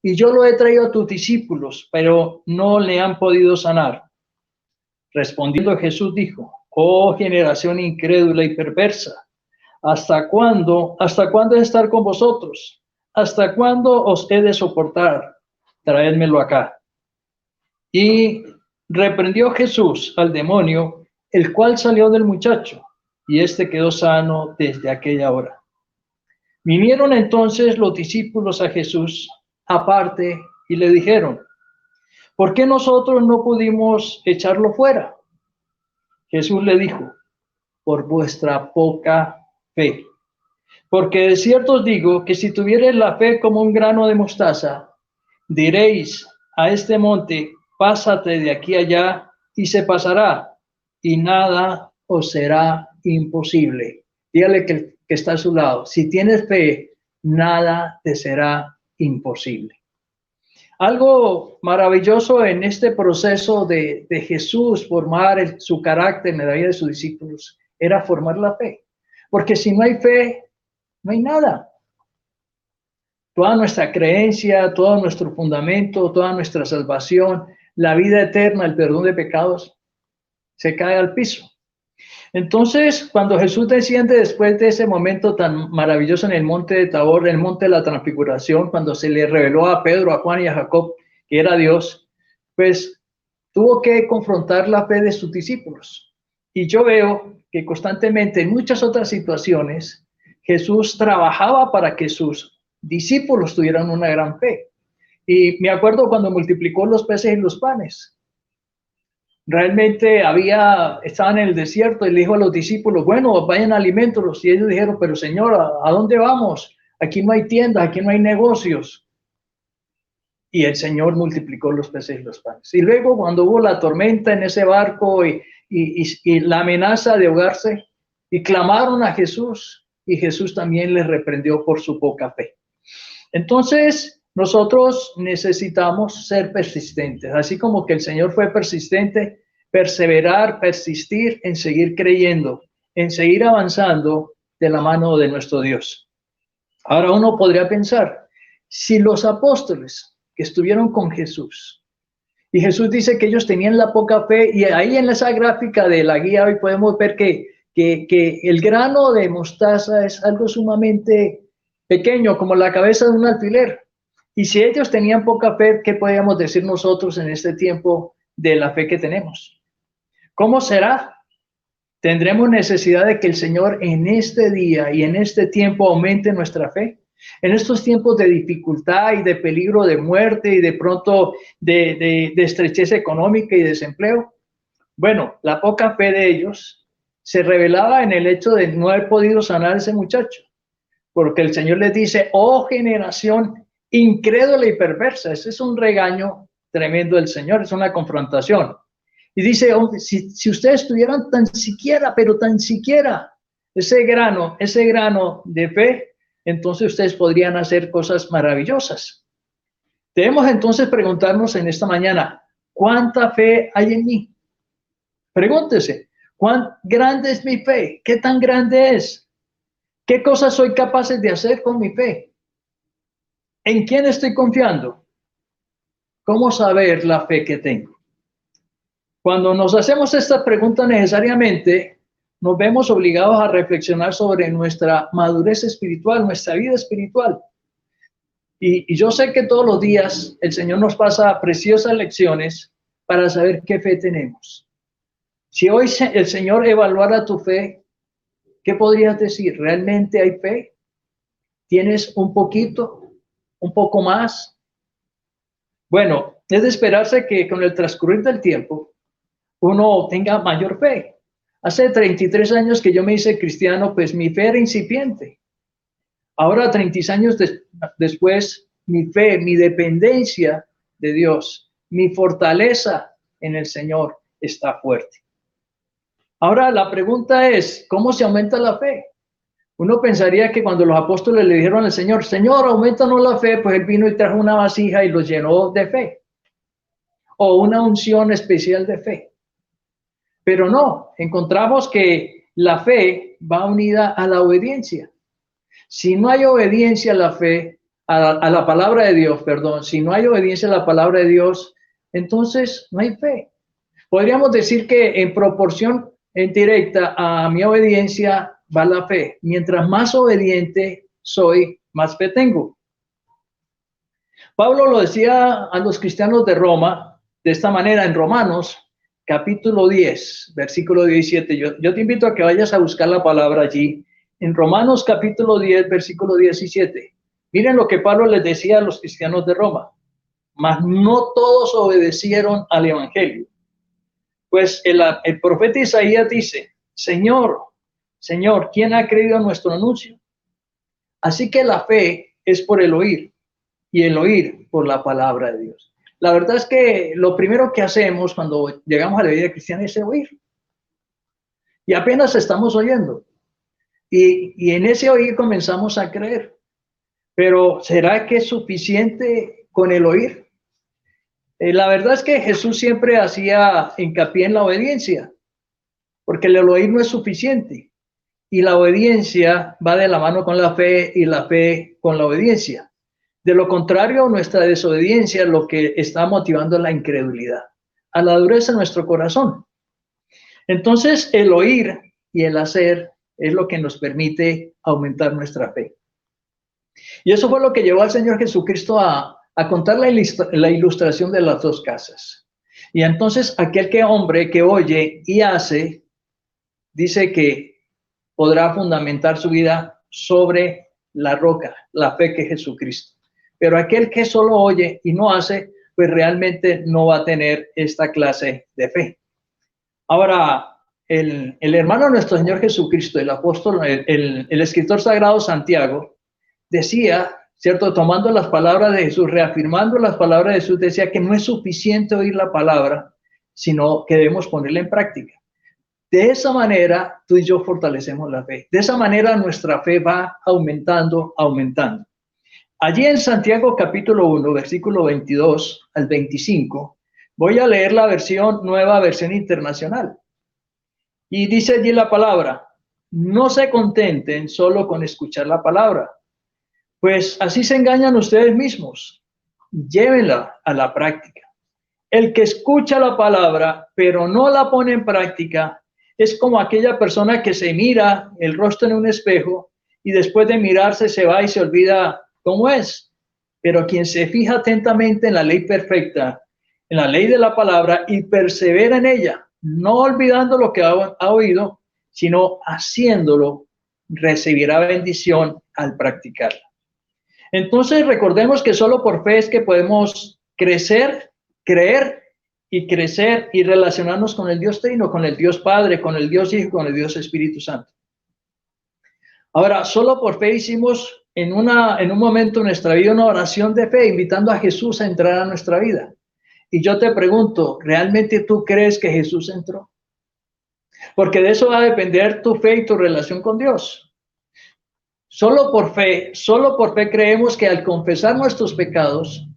Y yo lo he traído a tus discípulos, pero no le han podido sanar. Respondiendo Jesús dijo, oh generación incrédula y perversa, ¿hasta cuándo he de estar con vosotros? ¿Hasta cuándo os he de soportar? Traédmelo acá. Y reprendió Jesús al demonio, el cual salió del muchacho, y éste quedó sano desde aquella hora. Vinieron entonces los discípulos a Jesús aparte y le dijeron, ¿por qué nosotros no pudimos echarlo fuera? Jesús le dijo, por vuestra poca fe. Porque de cierto os digo que si tuviereis la fe como un grano de mostaza, diréis a este monte, pásate de aquí allá, y se pasará, y nada os será imposible. Dígale que está a su lado, si tienes fe, nada te será imposible. Algo maravilloso en este proceso de Jesús formar su carácter en la vida de sus discípulos era formar la fe. Porque si no hay fe, no hay nada. Toda nuestra creencia, todo nuestro fundamento, toda nuestra salvación, la vida eterna, el perdón de pecados, se cae al piso. Entonces, cuando Jesús desciende después de ese momento tan maravilloso en el monte de Tabor, en el monte de la transfiguración, cuando se le reveló a Pedro, a Juan y a Jacob que era Dios, pues tuvo que confrontar la fe de sus discípulos. Y yo veo que constantemente en muchas otras situaciones, Jesús trabajaba para que sus discípulos tuvieran una gran fe. Y me acuerdo cuando multiplicó los peces y los panes. Realmente estaban en el desierto y le dijo a los discípulos, bueno, vayan a alimentarlos. Y ellos dijeron, pero Señor, ¿a dónde vamos? Aquí no hay tiendas, aquí no hay negocios. Y el Señor multiplicó los peces y los panes. Y luego cuando hubo la tormenta en ese barco y la amenaza de ahogarse, y clamaron a Jesús, y Jesús también les reprendió por su poca fe. Entonces, nosotros necesitamos ser persistentes, así como que el Señor fue persistente, perseverar, persistir en seguir creyendo, en seguir avanzando de la mano de nuestro Dios. Ahora uno podría pensar, si los apóstoles que estuvieron con Jesús, y Jesús dice que ellos tenían la poca fe, y ahí en esa gráfica de la guía hoy podemos ver que el grano de mostaza es algo sumamente pequeño, como la cabeza de un alfiler. Y si ellos tenían poca fe, ¿qué podríamos decir nosotros en este tiempo de la fe que tenemos? ¿Cómo será? ¿Tendremos necesidad de que el Señor en este día y en este tiempo aumente nuestra fe? En estos tiempos de dificultad y de peligro de muerte y de pronto de estrechez económica y desempleo. Bueno, la poca fe de ellos se revelaba en el hecho de no haber podido sanar a ese muchacho. Porque el Señor les dice, oh generación incrédula y perversa. Ese es un regaño tremendo del Señor, es una confrontación. Y dice, oh, si ustedes tuvieran tan siquiera, pero tan siquiera ese grano de fe, entonces ustedes podrían hacer cosas maravillosas. Debemos entonces preguntarnos en esta mañana, ¿cuánta fe hay en mí? Pregúntese, ¿cuán grande es mi fe? ¿Qué tan grande es? ¿Qué cosas soy capaz de hacer con mi fe? ¿En quién estoy confiando? ¿Cómo saber la fe que tengo? Cuando nos hacemos esta pregunta necesariamente, nos vemos obligados a reflexionar sobre nuestra madurez espiritual, nuestra vida espiritual. Y yo sé que todos los días el Señor nos pasa preciosas lecciones para saber qué fe tenemos. Si hoy el Señor evaluara tu fe, ¿qué podrías decir? ¿Realmente hay fe? ¿Tienes un poquito? ¿Un poco más? Bueno, es de esperarse que con el transcurrir del tiempo uno tenga mayor fe. Hace 33 años que yo me hice cristiano, pues mi fe era incipiente. Ahora, 36 años después, mi fe, mi dependencia de Dios, mi fortaleza en el Señor está fuerte. Ahora, la pregunta es, ¿cómo se aumenta la fe? Uno pensaría que cuando los apóstoles le dijeron al Señor, Señor, aumentanos la fe, pues Él vino y trajo una vasija y los llenó de fe. O una unción especial de fe. Pero no, encontramos que la fe va unida a la obediencia. Si no hay obediencia a la fe, a la palabra de Dios, perdón, si no hay obediencia a la palabra de Dios, entonces no hay fe. Podríamos decir que en proporción directa a mi obediencia va la fe. Mientras más obediente soy, más fe tengo. Pablo lo decía a los cristianos de Roma de esta manera en Romanos, capítulo 10, versículo 17. Yo te invito a que vayas a buscar la palabra allí. En Romanos capítulo 10, versículo 17. Miren lo que Pablo les decía a los cristianos de Roma. Mas no todos obedecieron al evangelio. Pues el profeta Isaías dice, Señor, Señor, ¿quién ha creído a nuestro anuncio? Así que la fe es por el oír y el oír por la palabra de Dios. La verdad es que lo primero que hacemos cuando llegamos a la vida cristiana es oír. Y apenas estamos oyendo. Y en ese oír comenzamos a creer. Pero ¿será que es suficiente con el oír? La verdad es que Jesús siempre hacía hincapié en la obediencia, porque el oír no es suficiente. Y la obediencia va de la mano con la fe y la fe con la obediencia. De lo contrario, nuestra desobediencia es lo que está motivando la incredulidad, a la dureza de nuestro corazón. Entonces, el oír y el hacer es lo que nos permite aumentar nuestra fe. Y eso fue lo que llevó al Señor Jesucristo a contar la ilustración de las dos casas. Y entonces aquel hombre que oye y hace, dice que podrá fundamentar su vida sobre la roca, la fe que es Jesucristo. Pero aquel que solo oye y no hace, pues realmente no va a tener esta clase de fe. Ahora, el hermano de nuestro Señor Jesucristo, el apóstol, el escritor sagrado Santiago, decía, ¿cierto? Tomando las palabras de Jesús, reafirmando las palabras de Jesús, decía que no es suficiente oír la palabra, sino que debemos ponerla en práctica. De esa manera, tú y yo fortalecemos la fe. De esa manera, nuestra fe va aumentando, aumentando. Allí en Santiago capítulo 1, versículo 22 al 25, voy a leer la nueva versión internacional. Y dice allí la palabra, no se contenten solo con escuchar la palabra, pues así se engañan ustedes mismos. Llévenla a la práctica. El que escucha la palabra, pero no la pone en práctica, es como aquella persona que se mira el rostro en un espejo y después de mirarse se va y se olvida cómo es. Pero quien se fija atentamente en la ley perfecta, en la ley de la palabra y persevera en ella, no olvidando lo que ha oído, sino haciéndolo, recibirá bendición al practicarla. Entonces recordemos que solo por fe es que podemos crecer, creer y crecer y relacionarnos con el Dios Trino, con el Dios Padre, con el Dios Hijo, con el Dios Espíritu Santo. Ahora, solo por fe hicimos en un momento en nuestra vida una oración de fe, invitando a Jesús a entrar a nuestra vida. Y yo te pregunto, ¿realmente tú crees que Jesús entró? Porque de eso va a depender tu fe y tu relación con Dios. Solo por fe creemos que al confesar nuestros pecados,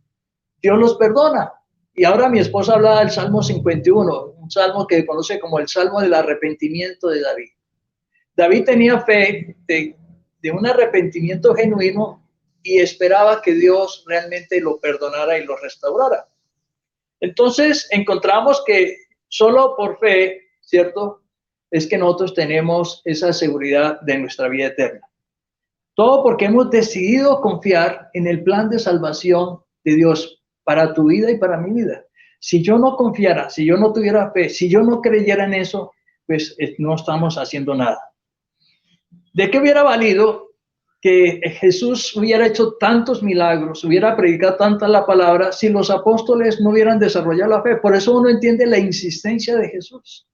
Dios los perdona. Y ahora mi esposa hablaba del Salmo 51, un salmo que conoce como el Salmo del arrepentimiento de David. David tenía fe de un arrepentimiento genuino y esperaba que Dios realmente lo perdonara y lo restaurara. Entonces encontramos que solo por fe, ¿cierto? Es que nosotros tenemos esa seguridad de nuestra vida eterna. Todo porque hemos decidido confiar en el plan de salvación de Dios para tu vida y para mi vida. Si yo no confiara, si yo no tuviera fe, si yo no creyera en eso, pues no estamos haciendo nada. ¿De qué hubiera valido que Jesús hubiera hecho tantos milagros, hubiera predicado tanta la palabra, si los apóstoles no hubieran desarrollado la fe? Por eso uno entiende la insistencia de Jesús.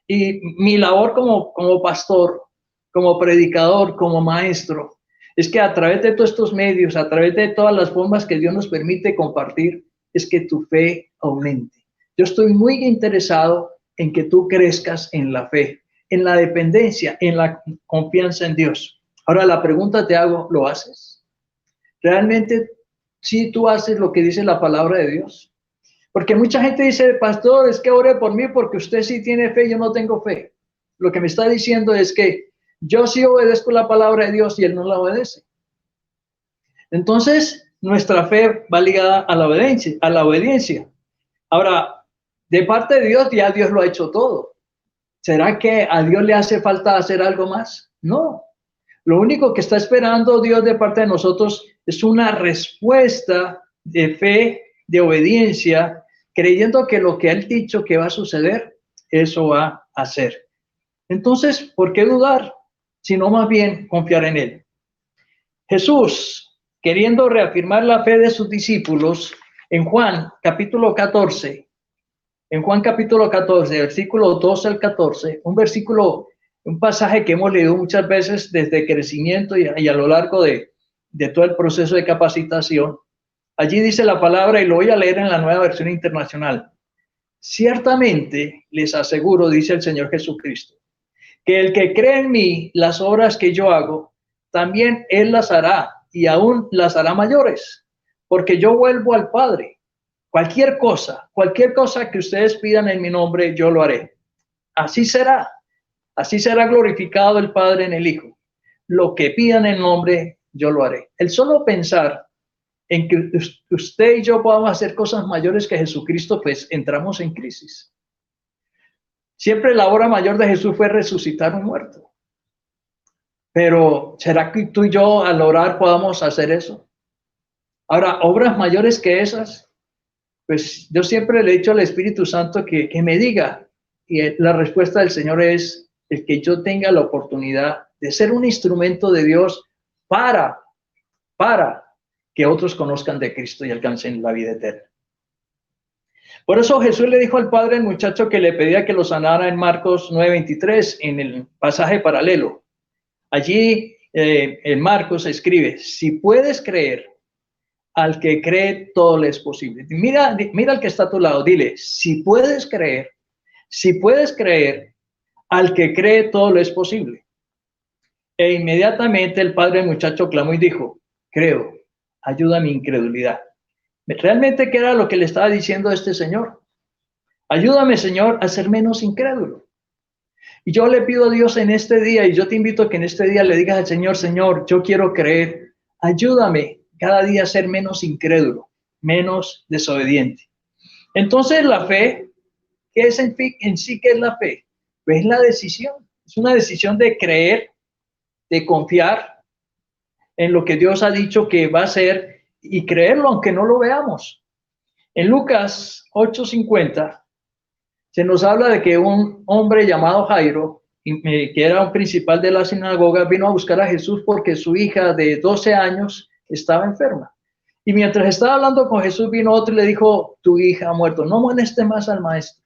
Y mi labor como pastor, como predicador, como maestro, es que a través de todos estos medios, a través de todas las formas que Dios nos permite compartir, es que tu fe aumente. Yo estoy muy interesado en que tú crezcas en la fe, en la dependencia, en la confianza en Dios. Ahora la pregunta te hago, ¿lo haces? ¿Realmente sí tú haces lo que dice la palabra de Dios? Porque mucha gente dice, pastor, es que ore por mí porque usted sí tiene fe, yo no tengo fe. Lo que me está diciendo es que yo sí obedezco la palabra de Dios y él no la obedece. Entonces, nuestra fe va ligada a la obediencia, a la obediencia. Ahora, de parte de Dios, ya Dios lo ha hecho todo. ¿Será que a Dios le hace falta hacer algo más? No. Lo único que está esperando Dios de parte de nosotros es una respuesta de fe, de obediencia, creyendo que lo que Él ha dicho que va a suceder, eso va a hacer. Entonces, ¿por qué dudar? Sino más bien confiar en Él. Jesús, queriendo reafirmar la fe de sus discípulos, en Juan capítulo 14, versículo 12 al 14, un pasaje que hemos leído muchas veces desde crecimiento y a lo largo de todo el proceso de capacitación. Allí dice la palabra, y lo voy a leer en la Nueva Versión Internacional. Ciertamente les aseguro, dice el Señor Jesucristo, que el que cree en mí, las obras que yo hago, también él las hará, y aún las hará mayores, porque yo vuelvo al Padre. Cualquier cosa que ustedes pidan en mi nombre, yo lo haré. Así será glorificado el Padre en el Hijo. Lo que pidan en nombre, yo lo haré. El solo pensar en que usted y yo podamos hacer cosas mayores que Jesucristo, pues entramos en crisis. Siempre la obra mayor de Jesús fue resucitar un muerto. Pero ¿será que tú y yo al orar podamos hacer eso? Ahora, obras mayores que esas, pues yo siempre le he dicho al Espíritu Santo que me diga, y la respuesta del Señor es el que yo tenga la oportunidad de ser un instrumento de Dios para que otros conozcan de Cristo y alcancen la vida eterna. Por eso Jesús le dijo al padre al muchacho que le pedía que lo sanara en Marcos 9:23, en el pasaje paralelo. Allí en Marcos escribe, si puedes creer, al que cree todo le es posible. Mira al que está a tu lado, dile, si puedes creer, al que cree todo le es posible. E inmediatamente el padre del muchacho clamó y dijo, creo, ayuda a mi incredulidad. ¿Realmente qué era lo que le estaba diciendo a este señor? Ayúdame, Señor, a ser menos incrédulo. Y yo le pido a Dios en este día, y yo te invito a que en este día le digas al Señor, Señor, yo quiero creer, ayúdame cada día a ser menos incrédulo, menos desobediente. Entonces la fe, ¿qué es en sí? ¿Qué es la fe? Pues es la decisión, es una decisión de creer, de confiar en lo que Dios ha dicho que va a hacer y creerlo aunque no lo veamos. En Lucas 8:50 se nos habla de que un hombre llamado Jairo, que era un principal de la sinagoga, vino a buscar a Jesús porque su hija de 12 años estaba enferma. Y mientras estaba hablando con Jesús, vino otro y le dijo, tu hija ha muerto, no moleste más al maestro.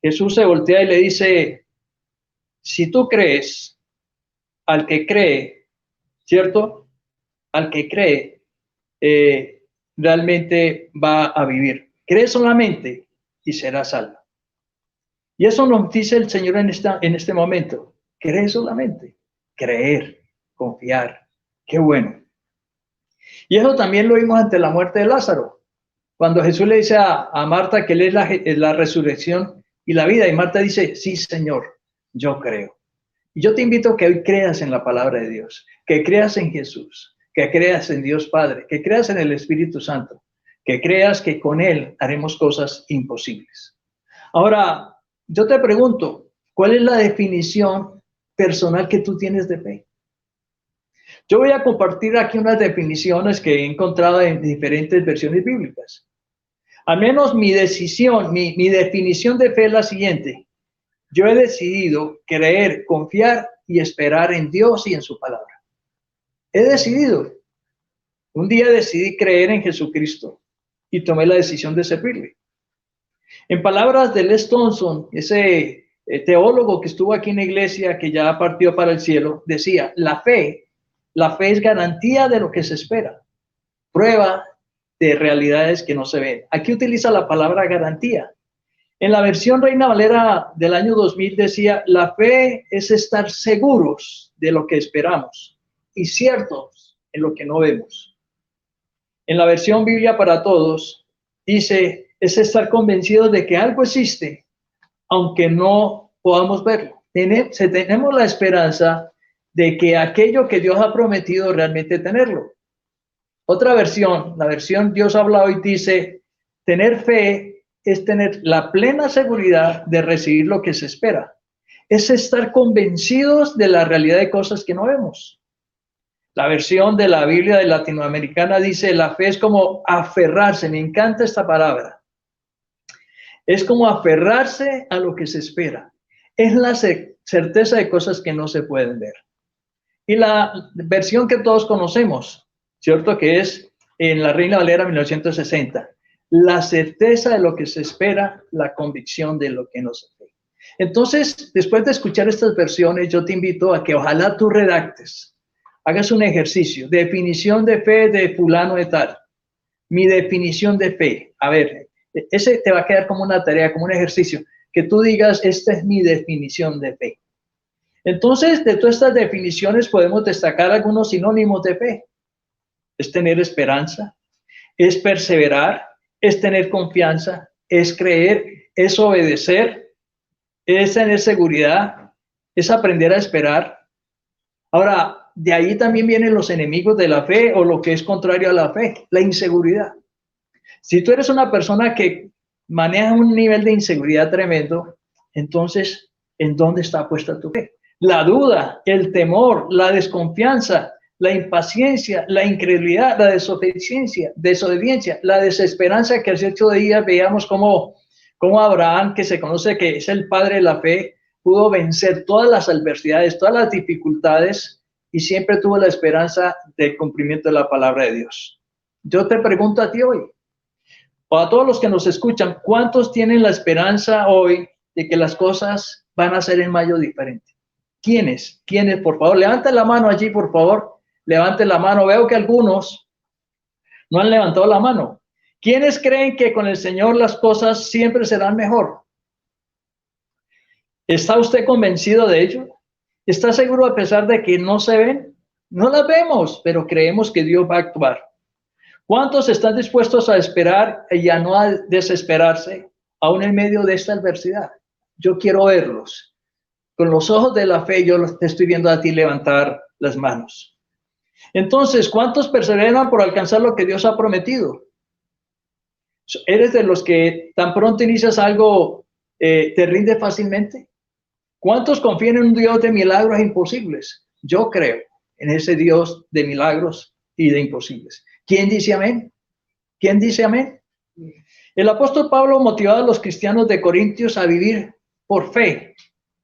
Jesús se voltea y le dice, si tú crees, al que cree, ¿cierto? Al que cree, realmente va a vivir. Cree solamente y será salvo. Y eso nos dice el Señor en este momento. Cree solamente, creer, confiar. Qué bueno. Y eso también lo vimos ante la muerte de Lázaro. Cuando Jesús le dice a Marta que él es la resurrección y la vida. Y Marta dice, sí, Señor, yo creo. Y yo te invito a que hoy creas en la palabra de Dios, que creas en Jesús, que creas en Dios Padre, que creas en el Espíritu Santo, que creas que con Él haremos cosas imposibles. Ahora, yo te pregunto, ¿cuál es la definición personal que tú tienes de fe? Yo voy a compartir aquí unas definiciones que he encontrado en diferentes versiones bíblicas. Al menos mi definición de fe es la siguiente. Yo he decidido creer, confiar y esperar en Dios y en su palabra. He decidido. Un día decidí creer en Jesucristo y tomé la decisión de servirle. En palabras de Les Thompson, ese teólogo que estuvo aquí en la iglesia, que ya partió para el cielo, decía, la fe es garantía de lo que se espera, prueba de realidades que no se ven. Aquí utiliza la palabra garantía. En la versión Reina Valera del año 2000 decía, la fe es estar seguros de lo que esperamos y ciertos en lo que no vemos. En la versión Biblia para Todos dice, es estar convencidos de que algo existe, aunque no podamos verlo. Tenemos la esperanza de que aquello que Dios ha prometido realmente tenerlo. Otra versión, la versión Dios habla hoy, dice, tener fe es tener la plena seguridad de recibir lo que se espera. Es estar convencidos de la realidad de cosas que no vemos. La versión de la Biblia de latinoamericana dice, la fe es como aferrarse, me encanta esta palabra. Es como aferrarse a lo que se espera. Es la certeza de cosas que no se pueden ver. Y la versión que todos conocemos, ¿cierto? Que es en la Reina Valera 1960. La certeza de lo que se espera, la convicción de lo que no se ve. Entonces, después de escuchar estas versiones, yo te invito a que ojalá tú redactes, hagas un ejercicio, definición de fe de fulano de tal. Mi definición de fe. A ver, ese te va a quedar como una tarea, como un ejercicio, que tú digas, esta es mi definición de fe. Entonces, de todas estas definiciones podemos destacar algunos sinónimos de fe. Es tener esperanza, es perseverar, es tener confianza, es creer, es obedecer, es tener seguridad, es aprender a esperar. Ahora, de ahí también vienen los enemigos de la fe o lo que es contrario a la fe, la inseguridad. Si tú eres una persona que maneja un nivel de inseguridad tremendo, entonces, ¿en dónde está puesta tu fe? La duda, el temor, la desconfianza, la impaciencia, la incredulidad, la desobediencia, la desesperanza, que hace 8 días veíamos como Abraham, que se conoce que es el padre de la fe, pudo vencer todas las adversidades, todas las dificultades y siempre tuvo la esperanza del cumplimiento de la palabra de Dios. Yo te pregunto a ti hoy, o a todos los que nos escuchan, ¿cuántos tienen la esperanza hoy de que las cosas van a ser en mayo diferente? ¿Quiénes? ¿Quiénes? Por favor, levanten la mano allí, por favor. Levanten la mano. Veo que algunos no han levantado la mano. ¿Quiénes creen que con el Señor las cosas siempre serán mejor? ¿Está usted convencido de ello? ¿Está seguro a pesar de que no se ven? No las vemos, pero creemos que Dios va a actuar. ¿Cuántos están dispuestos a esperar y a no a desesperarse aún en medio de esta adversidad? Yo quiero verlos. Con los ojos de la fe, yo te estoy viendo a ti levantar las manos. Entonces, ¿cuántos perseveran por alcanzar lo que Dios ha prometido? ¿Eres de los que tan pronto inicias algo, te rinde fácilmente? ¿Cuántos confían en un Dios de milagros imposibles? Yo creo en ese Dios de milagros y de imposibles. ¿Quién dice amén? ¿Quién dice amén? El apóstol Pablo motivaba a los cristianos de Corintios a vivir por fe,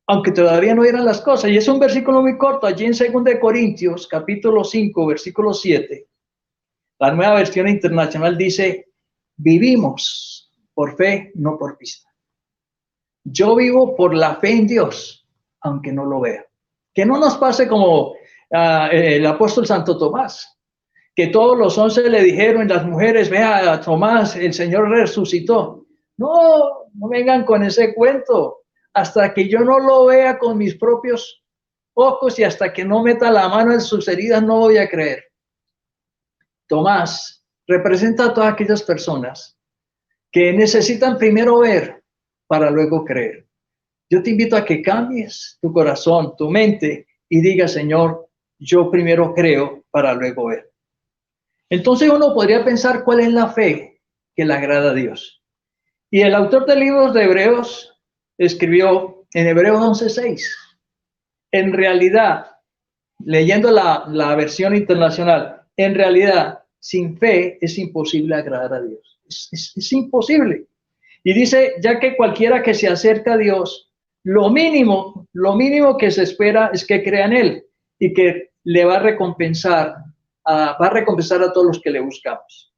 aunque todavía no eran las cosas. Y es un versículo muy corto, allí en 2 de Corintios, capítulo 5, versículo 7. La Nueva Versión Internacional dice, vivimos por fe, no por vista. Yo vivo por la fe en Dios, aunque no lo vea. Que no nos pase como el apóstol Santo Tomás, que todos los 11 le dijeron, las mujeres, vea a Tomás, el Señor resucitó. No vengan con ese cuento. Hasta que yo no lo vea con mis propios ojos y hasta que no meta la mano en sus heridas, no voy a creer. Tomás representa a todas aquellas personas que necesitan primero ver para luego creer. Yo te invito a que cambies tu corazón, tu mente y digas, Señor, yo primero creo para luego ver. Entonces uno podría pensar cuál es la fe que le agrada a Dios. Y el autor del libro de Hebreos escribió en Hebreos 11:6. En realidad, leyendo la versión internacional, en realidad, sin fe es imposible agradar a Dios. Es imposible. Y dice, ya que cualquiera que se acerca a Dios, lo mínimo que se espera es que crea en Él y que le va a recompensar a todos los que le buscamos.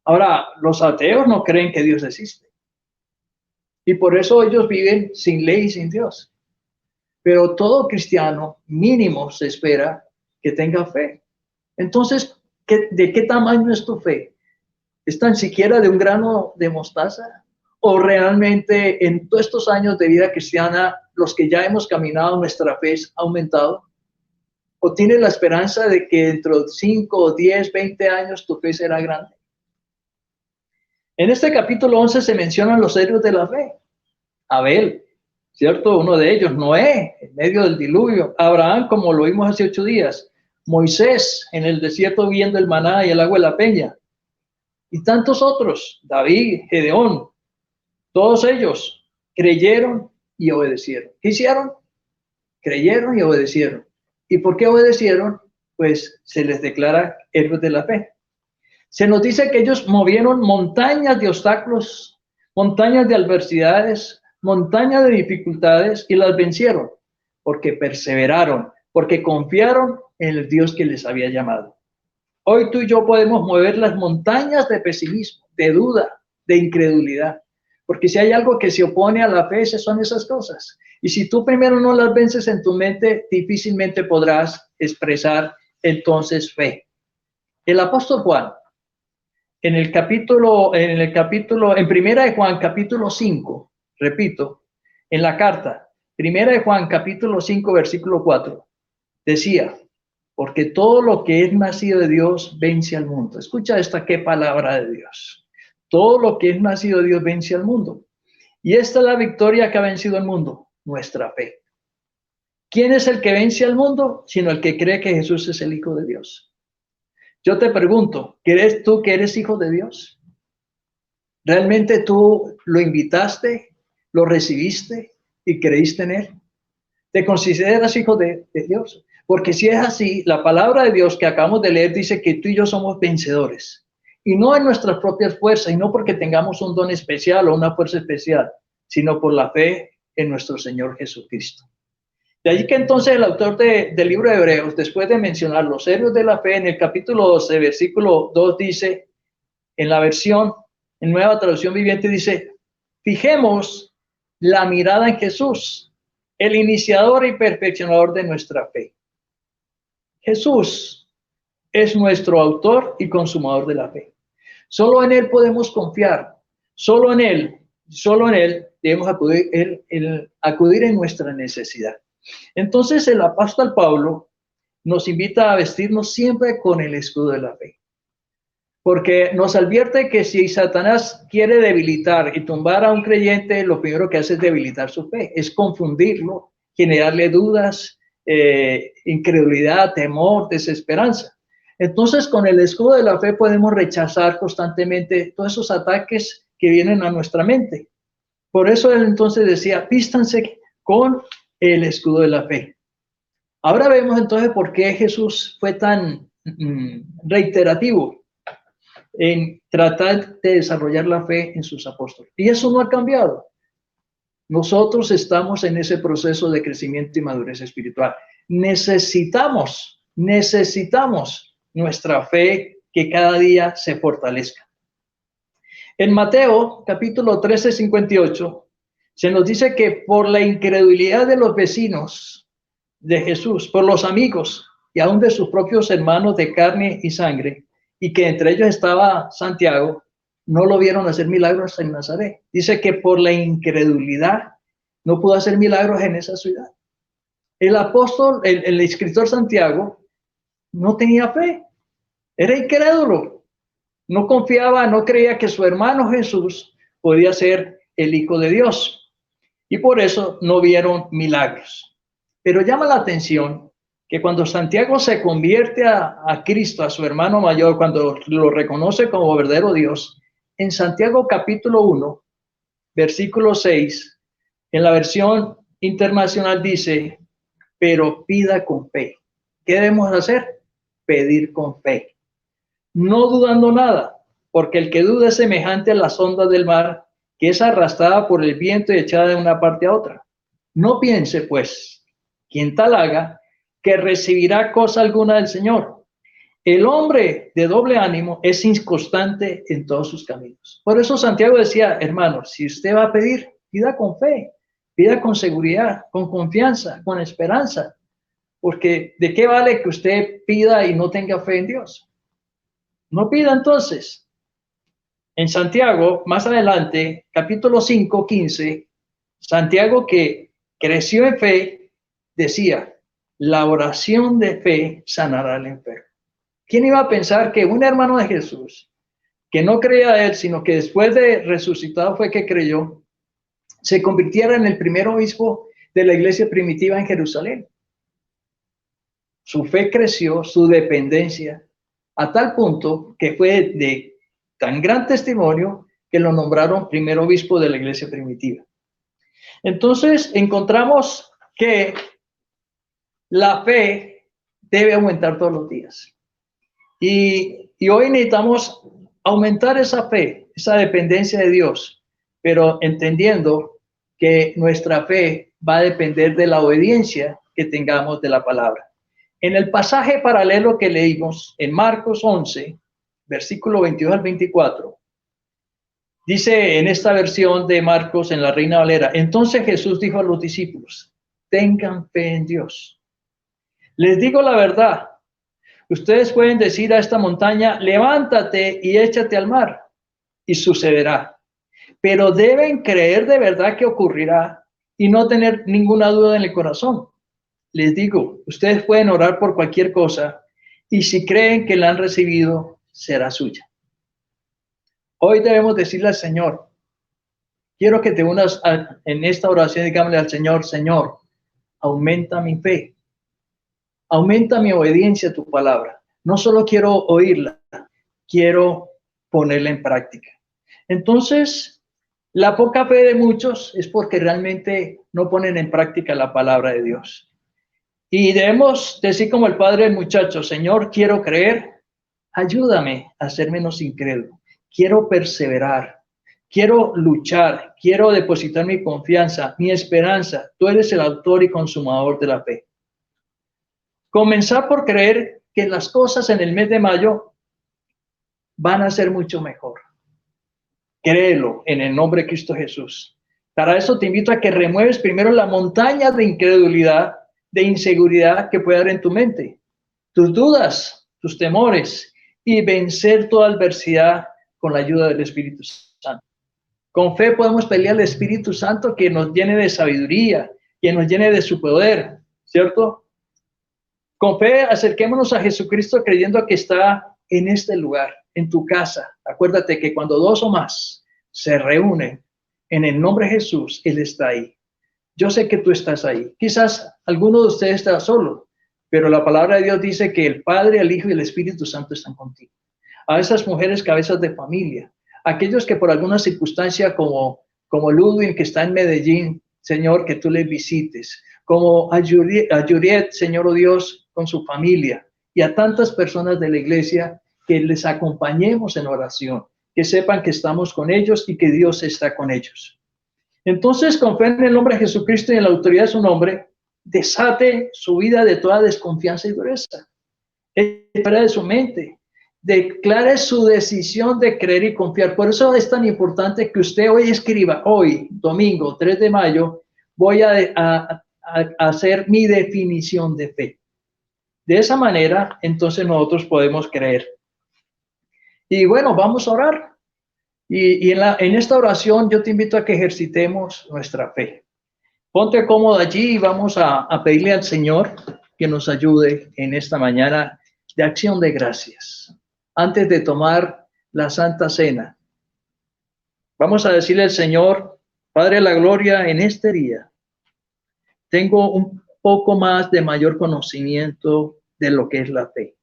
Ahora, los ateos no creen que Dios existe. Y por eso ellos viven sin ley y sin Dios. Pero todo cristiano mínimo se espera que tenga fe. Entonces, ¿de qué tamaño es tu fe? ¿Es tan siquiera de un grano de mostaza? ¿O realmente en todos estos años de vida cristiana, los que ya hemos caminado, nuestra fe ha aumentado? ¿O tienes la esperanza de que dentro de 5, 10, 20 años tu fe será grande? En este capítulo 11 se mencionan los héroes de la fe. Abel, ¿cierto? Uno de ellos, Noé, en medio del diluvio. Abraham, como lo vimos hace 8 días. Moisés, en el desierto viendo el maná y el agua de la peña. Y tantos otros, David, Gedeón, todos ellos creyeron y obedecieron. ¿Qué hicieron? Creyeron y obedecieron. ¿Y por qué obedecieron? Pues se les declara héroes de la fe. Se nos dice que ellos movieron montañas de obstáculos, montañas de adversidades, montañas de dificultades y las vencieron porque perseveraron, porque confiaron en el Dios que les había llamado. Hoy tú y yo podemos mover las montañas de pesimismo, de duda, de incredulidad, porque si hay algo que se opone a la fe, son esas cosas. Y si tú primero no las vences en tu mente, difícilmente podrás expresar entonces fe. El apóstol Juan, en primera de Juan, capítulo 5, repito, en la carta, primera de Juan, capítulo 5, versículo 4, decía, porque todo lo que es nacido de Dios vence al mundo. Escucha esta, qué palabra de Dios. Todo lo que es nacido de Dios vence al mundo. Y esta es la victoria que ha vencido al mundo, nuestra fe. ¿Quién es el que vence al mundo? Sino el que cree que Jesús es el Hijo de Dios. Yo te pregunto, ¿crees tú que eres hijo de Dios? ¿Realmente tú lo invitaste, lo recibiste y creíste en él? ¿Te consideras hijo de Dios? Porque si es así, la palabra de Dios que acabamos de leer dice que tú y yo somos vencedores. Y no en nuestras propias fuerzas, y no porque tengamos un don especial o una fuerza especial, sino por la fe en nuestro Señor Jesucristo. De allí que entonces el autor del libro de Hebreos, después de mencionar los héroes de la fe, en el capítulo 12, versículo 2 dice, en la versión, en Nueva Traducción Viviente dice, fijemos la mirada en Jesús, el iniciador y perfeccionador de nuestra fe. Jesús es nuestro autor y consumador de la fe. Solo en Él podemos confiar, solo en Él debemos acudir en nuestra necesidad. Entonces el apóstol Pablo nos invita a vestirnos siempre con el escudo de la fe, porque nos advierte que si Satanás quiere debilitar y tumbar a un creyente, lo primero que hace es debilitar su fe, es confundirlo, generarle dudas, incredulidad, temor, desesperanza. Entonces con el escudo de la fe podemos rechazar constantemente todos esos ataques que vienen a nuestra mente. Por eso él entonces decía, vístanse con el escudo de la fe. Ahora vemos entonces por qué Jesús fue tan reiterativo en tratar de desarrollar la fe en sus apóstoles. Y eso no ha cambiado. Nosotros estamos en ese proceso de crecimiento y madurez espiritual. Necesitamos nuestra fe que cada día se fortalezca. En Mateo, capítulo 13, 58, se nos dice que por la incredulidad de los vecinos de Jesús, por los amigos y aún de sus propios hermanos de carne y sangre, y que entre ellos estaba Santiago, no lo vieron hacer milagros en Nazaret. Dice que por la incredulidad no pudo hacer milagros en esa ciudad. El apóstol, el escritor Santiago, no tenía fe, era incrédulo, no confiaba, no creía que su hermano Jesús podía ser el Hijo de Dios. Y por eso no vieron milagros. Pero llama la atención que cuando Santiago se convierte a Cristo, a su hermano mayor, cuando lo reconoce como verdadero Dios, en Santiago capítulo 1, versículo 6, en la versión internacional dice, pero pida con fe. ¿Qué debemos hacer? Pedir con fe. No dudando nada, porque el que duda es semejante a las ondas del mar, que es arrastrada por el viento y echada de una parte a otra. No piense, pues, quien tal haga, que recibirá cosa alguna del Señor. El hombre de doble ánimo es inconstante en todos sus caminos. Por eso Santiago decía, hermanos, si usted va a pedir, pida con fe, pida con seguridad, con confianza, con esperanza. Porque ¿de qué vale que usted pida y no tenga fe en Dios? No pida entonces. En Santiago, más adelante, capítulo 5, 15, Santiago, que creció en fe, decía, la oración de fe sanará al enfermo. ¿Quién iba a pensar que un hermano de Jesús, que no creía a él, sino que después de resucitado fue que creyó, se convirtiera en el primer obispo de la iglesia primitiva en Jerusalén. Su fe creció, su dependencia, a tal punto que fue de tan gran testimonio que lo nombraron primer obispo de la iglesia primitiva. Entonces encontramos que la fe debe aumentar todos los días. Y hoy necesitamos aumentar esa fe, esa dependencia de Dios, pero entendiendo que nuestra fe va a depender de la obediencia que tengamos de la palabra. En el pasaje paralelo que leímos en Marcos 11, versículo 22 al 24, dice en esta versión de Marcos en la Reina Valera: entonces Jesús dijo a los discípulos, tengan fe en Dios. Les digo la verdad, ustedes pueden decir a esta montaña, levántate y échate al mar, y sucederá. Pero deben creer de verdad que ocurrirá y no tener ninguna duda en el corazón. Les digo, ustedes pueden orar por cualquier cosa y si creen que la han recibido, será suya. Hoy debemos decirle al Señor, quiero que te unas en esta oración, digámosle al Señor, Señor, aumenta mi fe, aumenta mi obediencia a tu palabra. No solo quiero oírla, quiero ponerla en práctica. Entonces, la poca fe de muchos es porque realmente no ponen en práctica la palabra de Dios. Y debemos decir como el padre del muchacho, Señor, quiero creer, ayúdame a ser menos incrédulo. Quiero perseverar, quiero luchar, quiero depositar mi confianza, mi esperanza. Tú eres el autor y consumador de la fe. Comenzar por creer que las cosas en el mes de mayo van a ser mucho mejor. Créelo en el nombre de Cristo Jesús. Para eso te invito a que remueves primero la montaña de incredulidad, de inseguridad que puede haber en tu mente, tus dudas, tus temores, y vencer toda adversidad con la ayuda del Espíritu Santo. Con fe podemos pelear al Espíritu Santo que nos llene de sabiduría, que nos llene de su poder, ¿cierto? Con fe acerquémonos a Jesucristo creyendo que está en este lugar, en tu casa. Acuérdate que cuando dos o más se reúnen en el nombre de Jesús, Él está ahí. Yo sé que tú estás ahí. Quizás alguno de ustedes está solo, pero la palabra de Dios dice que el Padre, el Hijo y el Espíritu Santo están contigo. A esas mujeres cabezas de familia, aquellos que por alguna circunstancia como Ludwig que está en Medellín, Señor, que tú les visites, como a Yuriet, Señor, oh Dios, con su familia, y a tantas personas de la iglesia que les acompañemos en oración, que sepan que estamos con ellos y que Dios está con ellos. Entonces, con fe en el nombre de Jesucristo y en la autoridad de su nombre, desate su vida de toda desconfianza y dureza. Fuera de su mente. Declare su decisión de creer y confiar. Por eso es tan importante que usted hoy escriba, hoy, domingo 3 de mayo, voy a hacer mi definición de fe. De esa manera, entonces nosotros podemos creer. Y bueno, vamos a orar. Y en esta oración yo te invito a que ejercitemos nuestra fe. Ponte cómodo allí y vamos a pedirle al Señor que nos ayude en esta mañana de acción de gracias. Antes de tomar la Santa Cena, vamos a decirle al Señor, Padre de la Gloria, en este día tengo un poco más de mayor conocimiento de lo que es la fe.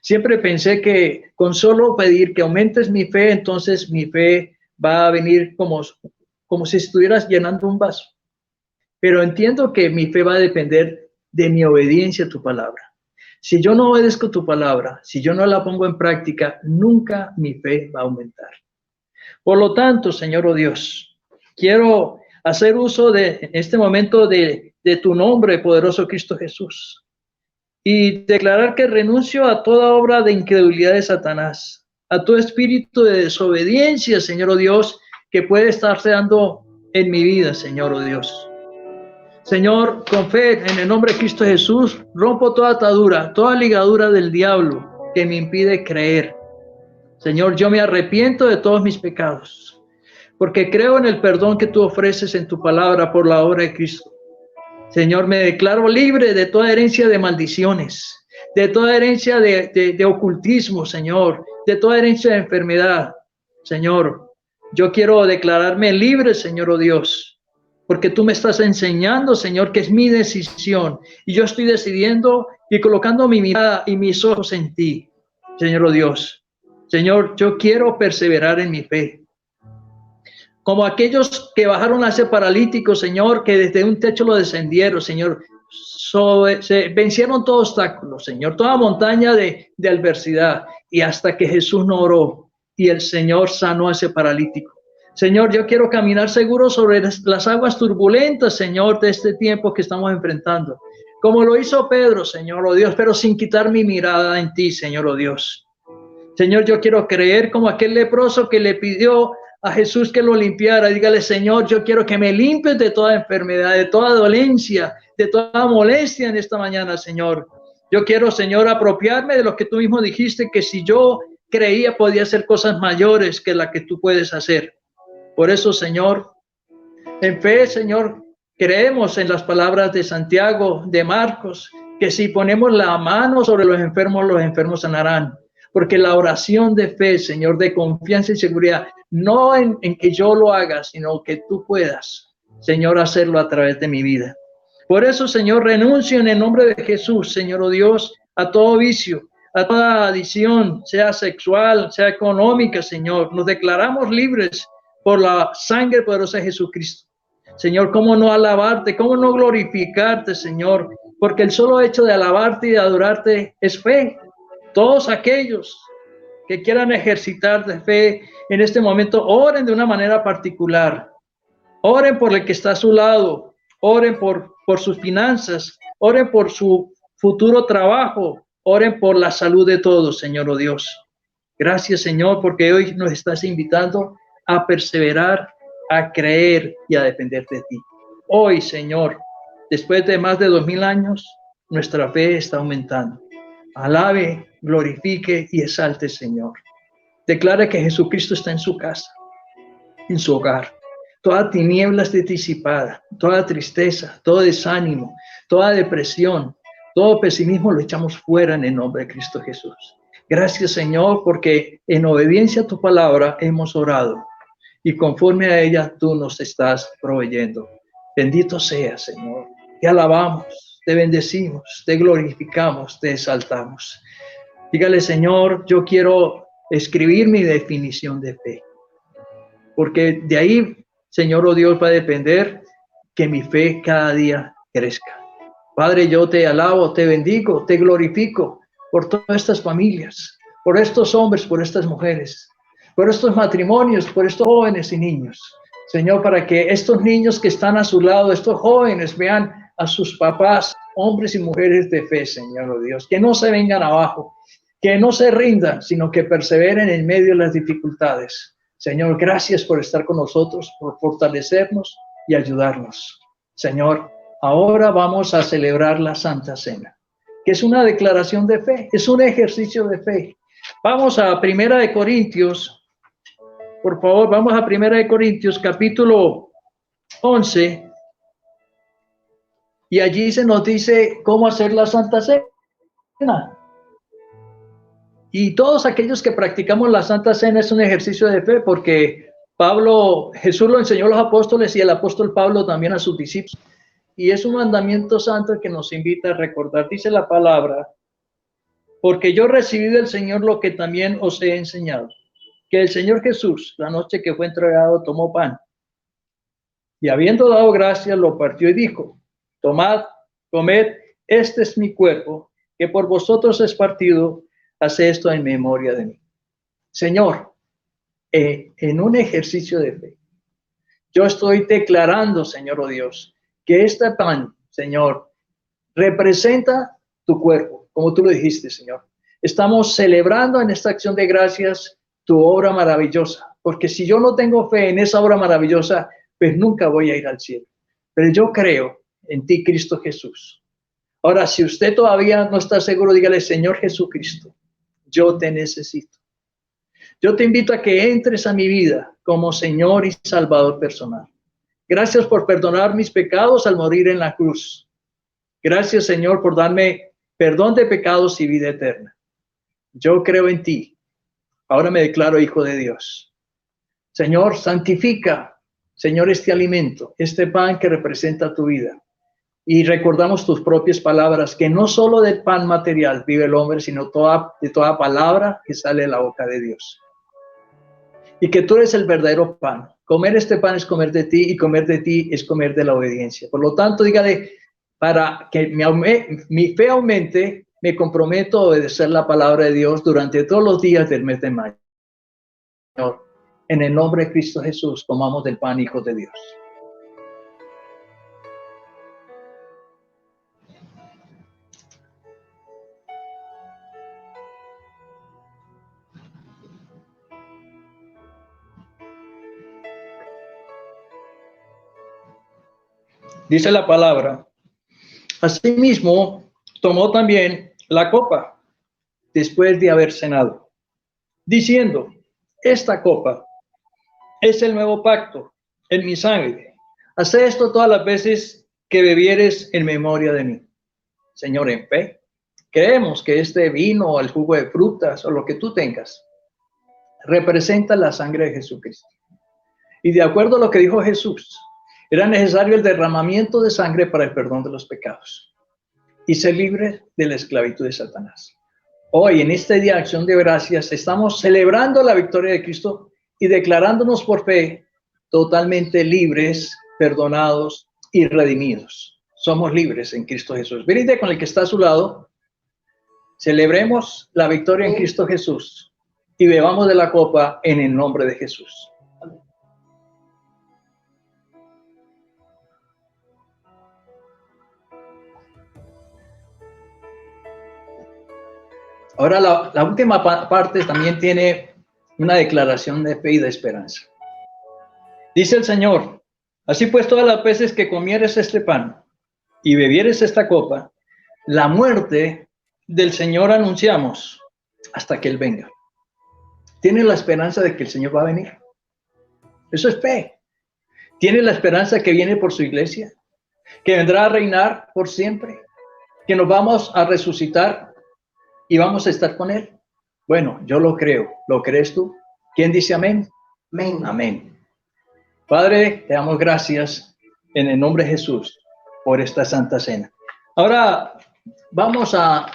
Siempre pensé que con solo pedir que aumentes mi fe, entonces mi fe va a venir como si estuvieras llenando un vaso. Pero entiendo que mi fe va a depender de mi obediencia a tu palabra. Si yo no obedezco tu palabra, si yo no la pongo en práctica, nunca mi fe va a aumentar. Por lo tanto, Señor, oh Dios, quiero hacer uso de este momento de tu nombre, poderoso Cristo Jesús, y declarar que renuncio a toda obra de incredulidad de Satanás, a todo espíritu de desobediencia, Señor, oh Dios, que puede estarse dando en mi vida, Señor, oh Dios. Señor, con fe en el nombre de Cristo Jesús, rompo toda atadura, toda ligadura del diablo que me impide creer. Señor, yo me arrepiento de todos mis pecados, porque creo en el perdón que tú ofreces en tu palabra por la obra de Cristo. Señor, me declaro libre de toda herencia de maldiciones. de toda herencia de ocultismo, Señor, de toda herencia de enfermedad, Señor. Yo quiero declararme libre, Señor, oh Dios, porque tú me estás enseñando, Señor, que es mi decisión y yo estoy decidiendo y colocando mi mirada y mis ojos en ti, Señor, oh Dios. Señor, yo quiero perseverar en mi fe. Como aquellos que bajaron a ese paralítico, Señor, que desde un techo lo descendieron, Señor, se vencieron todo obstáculo, Señor, toda montaña de adversidad, y hasta que Jesús no oró y el Señor sanó a ese paralítico. Señor, yo quiero caminar seguro sobre las aguas turbulentas, Señor, de este tiempo que estamos enfrentando, como lo hizo Pedro, Señor, oh Dios, pero sin quitar mi mirada en ti, Señor, oh Dios. Señor, yo quiero creer como aquel leproso que le pidió a Jesús que lo limpiara. Dígale, Señor, yo quiero que me limpies de toda enfermedad, de toda dolencia, de toda molestia en esta mañana, Señor. Yo quiero, Señor, apropiarme de lo que tú mismo dijiste, que si yo creía podía hacer cosas mayores que la que tú puedes hacer. Por eso, Señor, en fe, Señor, creemos en las palabras de Santiago, de Marcos, que si ponemos la mano sobre los enfermos sanarán. Porque la oración de fe, Señor, de confianza y seguridad, no en que yo lo haga, sino que tú puedas, Señor, hacerlo a través de mi vida. Por eso, Señor, renuncio en el nombre de Jesús, Señor, oh Dios, a todo vicio, a toda adicción, sea sexual, sea económica, Señor. Nos declaramos libres por la sangre poderosa de Jesucristo. Señor, ¿cómo no alabarte? ¿Cómo no glorificarte, Señor? Porque el solo hecho de alabarte y de adorarte es fe. Todos aquellos que quieran ejercitar de fe en este momento, oren de una manera particular. Oren por el que está a su lado. Oren por sus finanzas. Oren por su futuro trabajo. Oren por la salud de todos, Señor, oh Dios. Gracias, Señor, porque hoy nos estás invitando a perseverar, a creer y a depender de ti. Hoy, Señor, después de más de 2000 años, nuestra fe está aumentando. Alabe, glorifique y exalte, Señor. Declara que Jesucristo está en su casa, en su hogar. Toda tiniebla esté disipada, toda tristeza, todo desánimo, toda depresión, todo pesimismo lo echamos fuera en el nombre de Cristo Jesús. Gracias, Señor, porque en obediencia a tu palabra hemos orado y conforme a ella tú nos estás proveyendo. Bendito sea, Señor. Te alabamos, te bendecimos, te glorificamos, te exaltamos. Dígale, Señor, yo quiero escribir mi definición de fe, porque de ahí, Señor, oh Dios, va a depender que mi fe cada día crezca. Padre, yo te alabo, te bendigo, te glorifico por todas estas familias, por estos hombres, por estas mujeres, por estos matrimonios, por estos jóvenes y niños. Señor, para que estos niños que están a su lado, estos jóvenes, vean a sus papás, hombres y mujeres de fe, Señor, oh Dios, que no se vengan abajo, que no se rindan, sino que perseveren en medio de las dificultades. Señor, gracias por estar con nosotros, por fortalecernos y ayudarnos. Señor, ahora vamos a celebrar la Santa Cena, que es una declaración de fe, es un ejercicio de fe. Vamos a 1 Corintios, por favor, vamos a 1 Corintios, capítulo 11, y allí se nos dice cómo hacer la Santa Cena. Y todos aquellos que practicamos la Santa Cena es un ejercicio de fe, porque Jesús lo enseñó a los apóstoles y el apóstol Pablo también a sus discípulos. Y es un mandamiento santo que nos invita a recordar. Dice la palabra, porque yo recibí del Señor lo que también os he enseñado, que el Señor Jesús, la noche que fue entregado, tomó pan, y habiendo dado gracias, lo partió y dijo, tomad, comed, este es mi cuerpo, que por vosotros es partido, haced esto en memoria de mí. Señor, en un ejercicio de fe, yo estoy declarando, Señor, oh Dios, que este pan, Señor, representa tu cuerpo, como tú lo dijiste, Señor. Estamos celebrando en esta acción de gracias tu obra maravillosa, porque si yo no tengo fe en esa obra maravillosa, pues nunca voy a ir al cielo. Pero yo creo en ti, Cristo Jesús. Ahora, si usted todavía no está seguro, dígale, Señor Jesucristo, yo te necesito. Yo te invito a que entres a mi vida como Señor y Salvador personal. Gracias por perdonar mis pecados al morir en la cruz. Gracias, Señor, por darme perdón de pecados y vida eterna. Yo creo en ti. Ahora me declaro hijo de Dios. Señor, santifica, Señor, este alimento, este pan que representa tu vida. Y recordamos tus propias palabras, que no solo del pan material vive el hombre, sino de toda palabra que sale de la boca de Dios. Y que tú eres el verdadero pan. Comer este pan es comer de ti, y comer de ti es comer de la obediencia. Por lo tanto, dígale, para que mi fe aumente, me comprometo a obedecer la palabra de Dios durante todos los días del mes de mayo. Señor, en el nombre de Cristo Jesús, comamos del pan, hijos de Dios. Dice la palabra, asimismo tomó también la copa después de haber cenado, diciendo, esta copa es el nuevo pacto en mi sangre. Haz esto todas las veces que bebieres en memoria de mí. Señor, en fe, creemos que este vino o el jugo de frutas o lo que tú tengas representa la sangre de Jesucristo. Y de acuerdo a lo que dijo Jesús, era necesario el derramamiento de sangre para el perdón de los pecados y ser libre de la esclavitud de Satanás. Hoy, en este día de acción de gracias, estamos celebrando la victoria de Cristo y declarándonos por fe totalmente libres, perdonados y redimidos. Somos libres en Cristo Jesús. Venite con el que está a su lado. Celebremos la victoria en Cristo Jesús y bebamos de la copa en el nombre de Jesús. Ahora la última parte también tiene una declaración de fe y de esperanza. Dice el Señor, así pues todas las veces que comieres este pan y bebieres esta copa, la muerte del Señor anunciamos hasta que Él venga. ¿Tienes la esperanza de que el Señor va a venir? Eso es fe. ¿Tienes la esperanza que viene por su iglesia? ¿Que vendrá a reinar por siempre? ¿Que nos vamos a resucitar y vamos a estar con Él? Bueno, yo lo creo. ¿Lo crees tú? ¿Quién dice amén? Amén. Amén. Padre, te damos gracias en el nombre de Jesús por esta Santa Cena. Ahora vamos a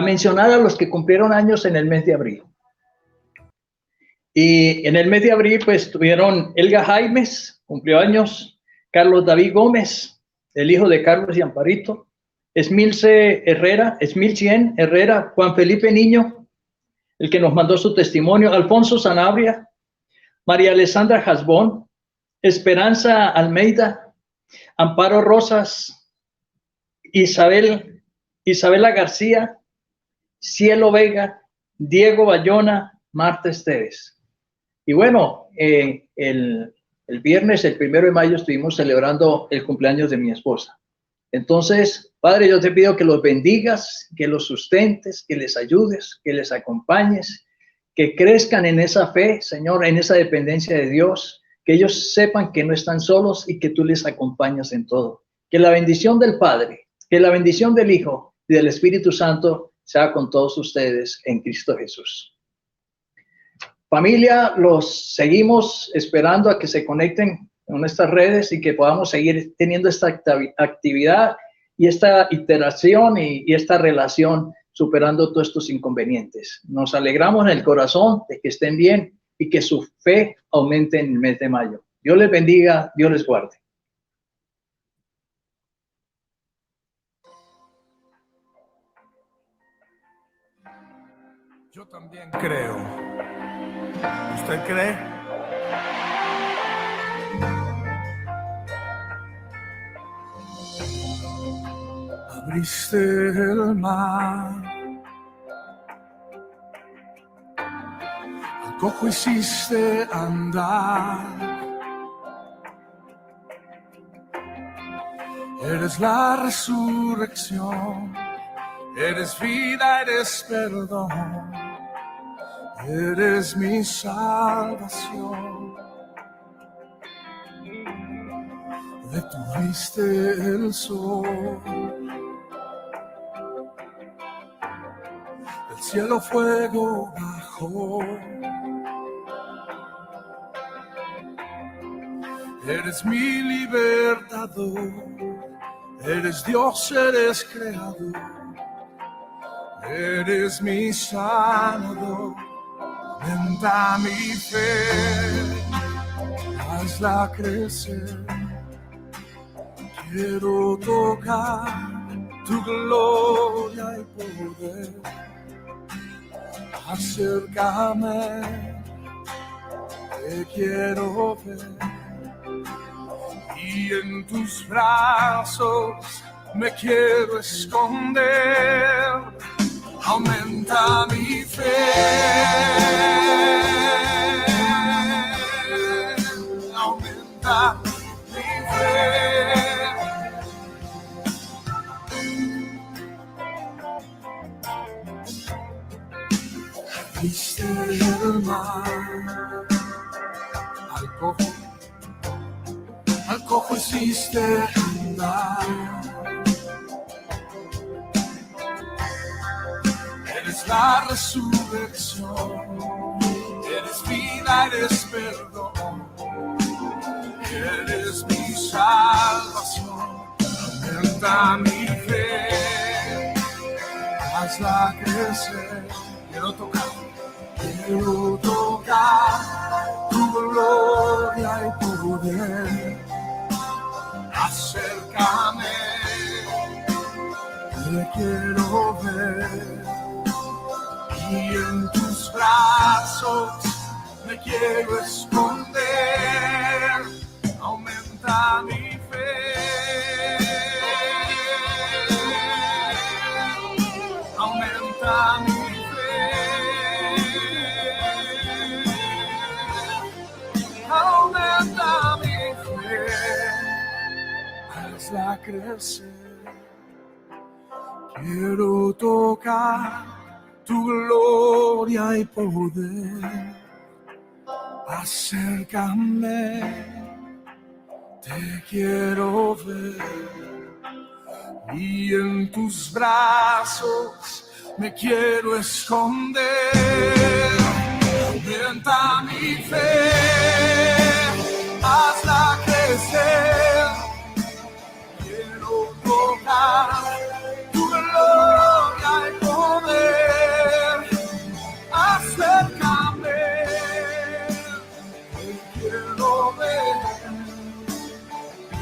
mencionar a los que cumplieron años en el mes de abril. Y en el mes de abril, pues, tuvieron Elga Jaimes, cumplió años, Carlos David Gómez, el hijo de Carlos y Amparito, Esmilcien Herrera, Juan Felipe Niño, el que nos mandó su testimonio, Alfonso Sanabria, María Alessandra Jasbón, Esperanza Almeida, Amparo Rosas, Isabela García, Cielo Vega, Diego Bayona, Marta Esteves. Y bueno, el viernes, el 1 de mayo, estuvimos celebrando el cumpleaños de mi esposa. Entonces, Padre, yo te pido que los bendigas, que los sustentes, que les ayudes, que les acompañes, que crezcan en esa fe, Señor, en esa dependencia de Dios, que ellos sepan que no están solos y que tú les acompañas en todo. Que la bendición del Padre, que la bendición del Hijo y del Espíritu Santo sea con todos ustedes en Cristo Jesús. Familia, los seguimos esperando a que se conecten en nuestras redes y que podamos seguir teniendo esta actividad y esta iteración y esta relación superando todos estos inconvenientes. Nos alegramos en el corazón de que estén bien y que su fe aumente en el mes de mayo. Dios les bendiga, Dios les guarde. Yo también creo. ¿Usted cree? Abriste el mar, al cojo hiciste andar. Eres la resurrección, eres vida, eres perdón, eres mi salvación. Detuviste el sol cielo fuego bajó. Eres mi libertador, eres Dios, eres creador, eres mi sanador. Aumenta mi fe, hazla crecer. Quiero tocar tu gloria y poder. Acércame, te quiero ver. Y en tus brazos me quiero esconder. Aumenta mi fe, aumenta mi fe. Viste el mar al cojo hiciste andar. Eres la resurrección, eres vida, eres perdón, eres mi salvación. Aumenta mi fe, hazla crecer. Quiero tocar tu gloria y poder. Acércame, te quiero ver. Y en tus brazos me quiero esconder. Aumenta mi fe, aumenta mi fe, aumenta mi fe, hazla crecer. Quiero tocar tu gloria y poder. Acércame, te quiero ver. Y en tus brazos me quiero esconder. Aumenta mi fe, hazla crecer. Quiero tocar tu gloria y poder. Acércame, te quiero ver.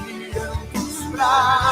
Y en tus brazos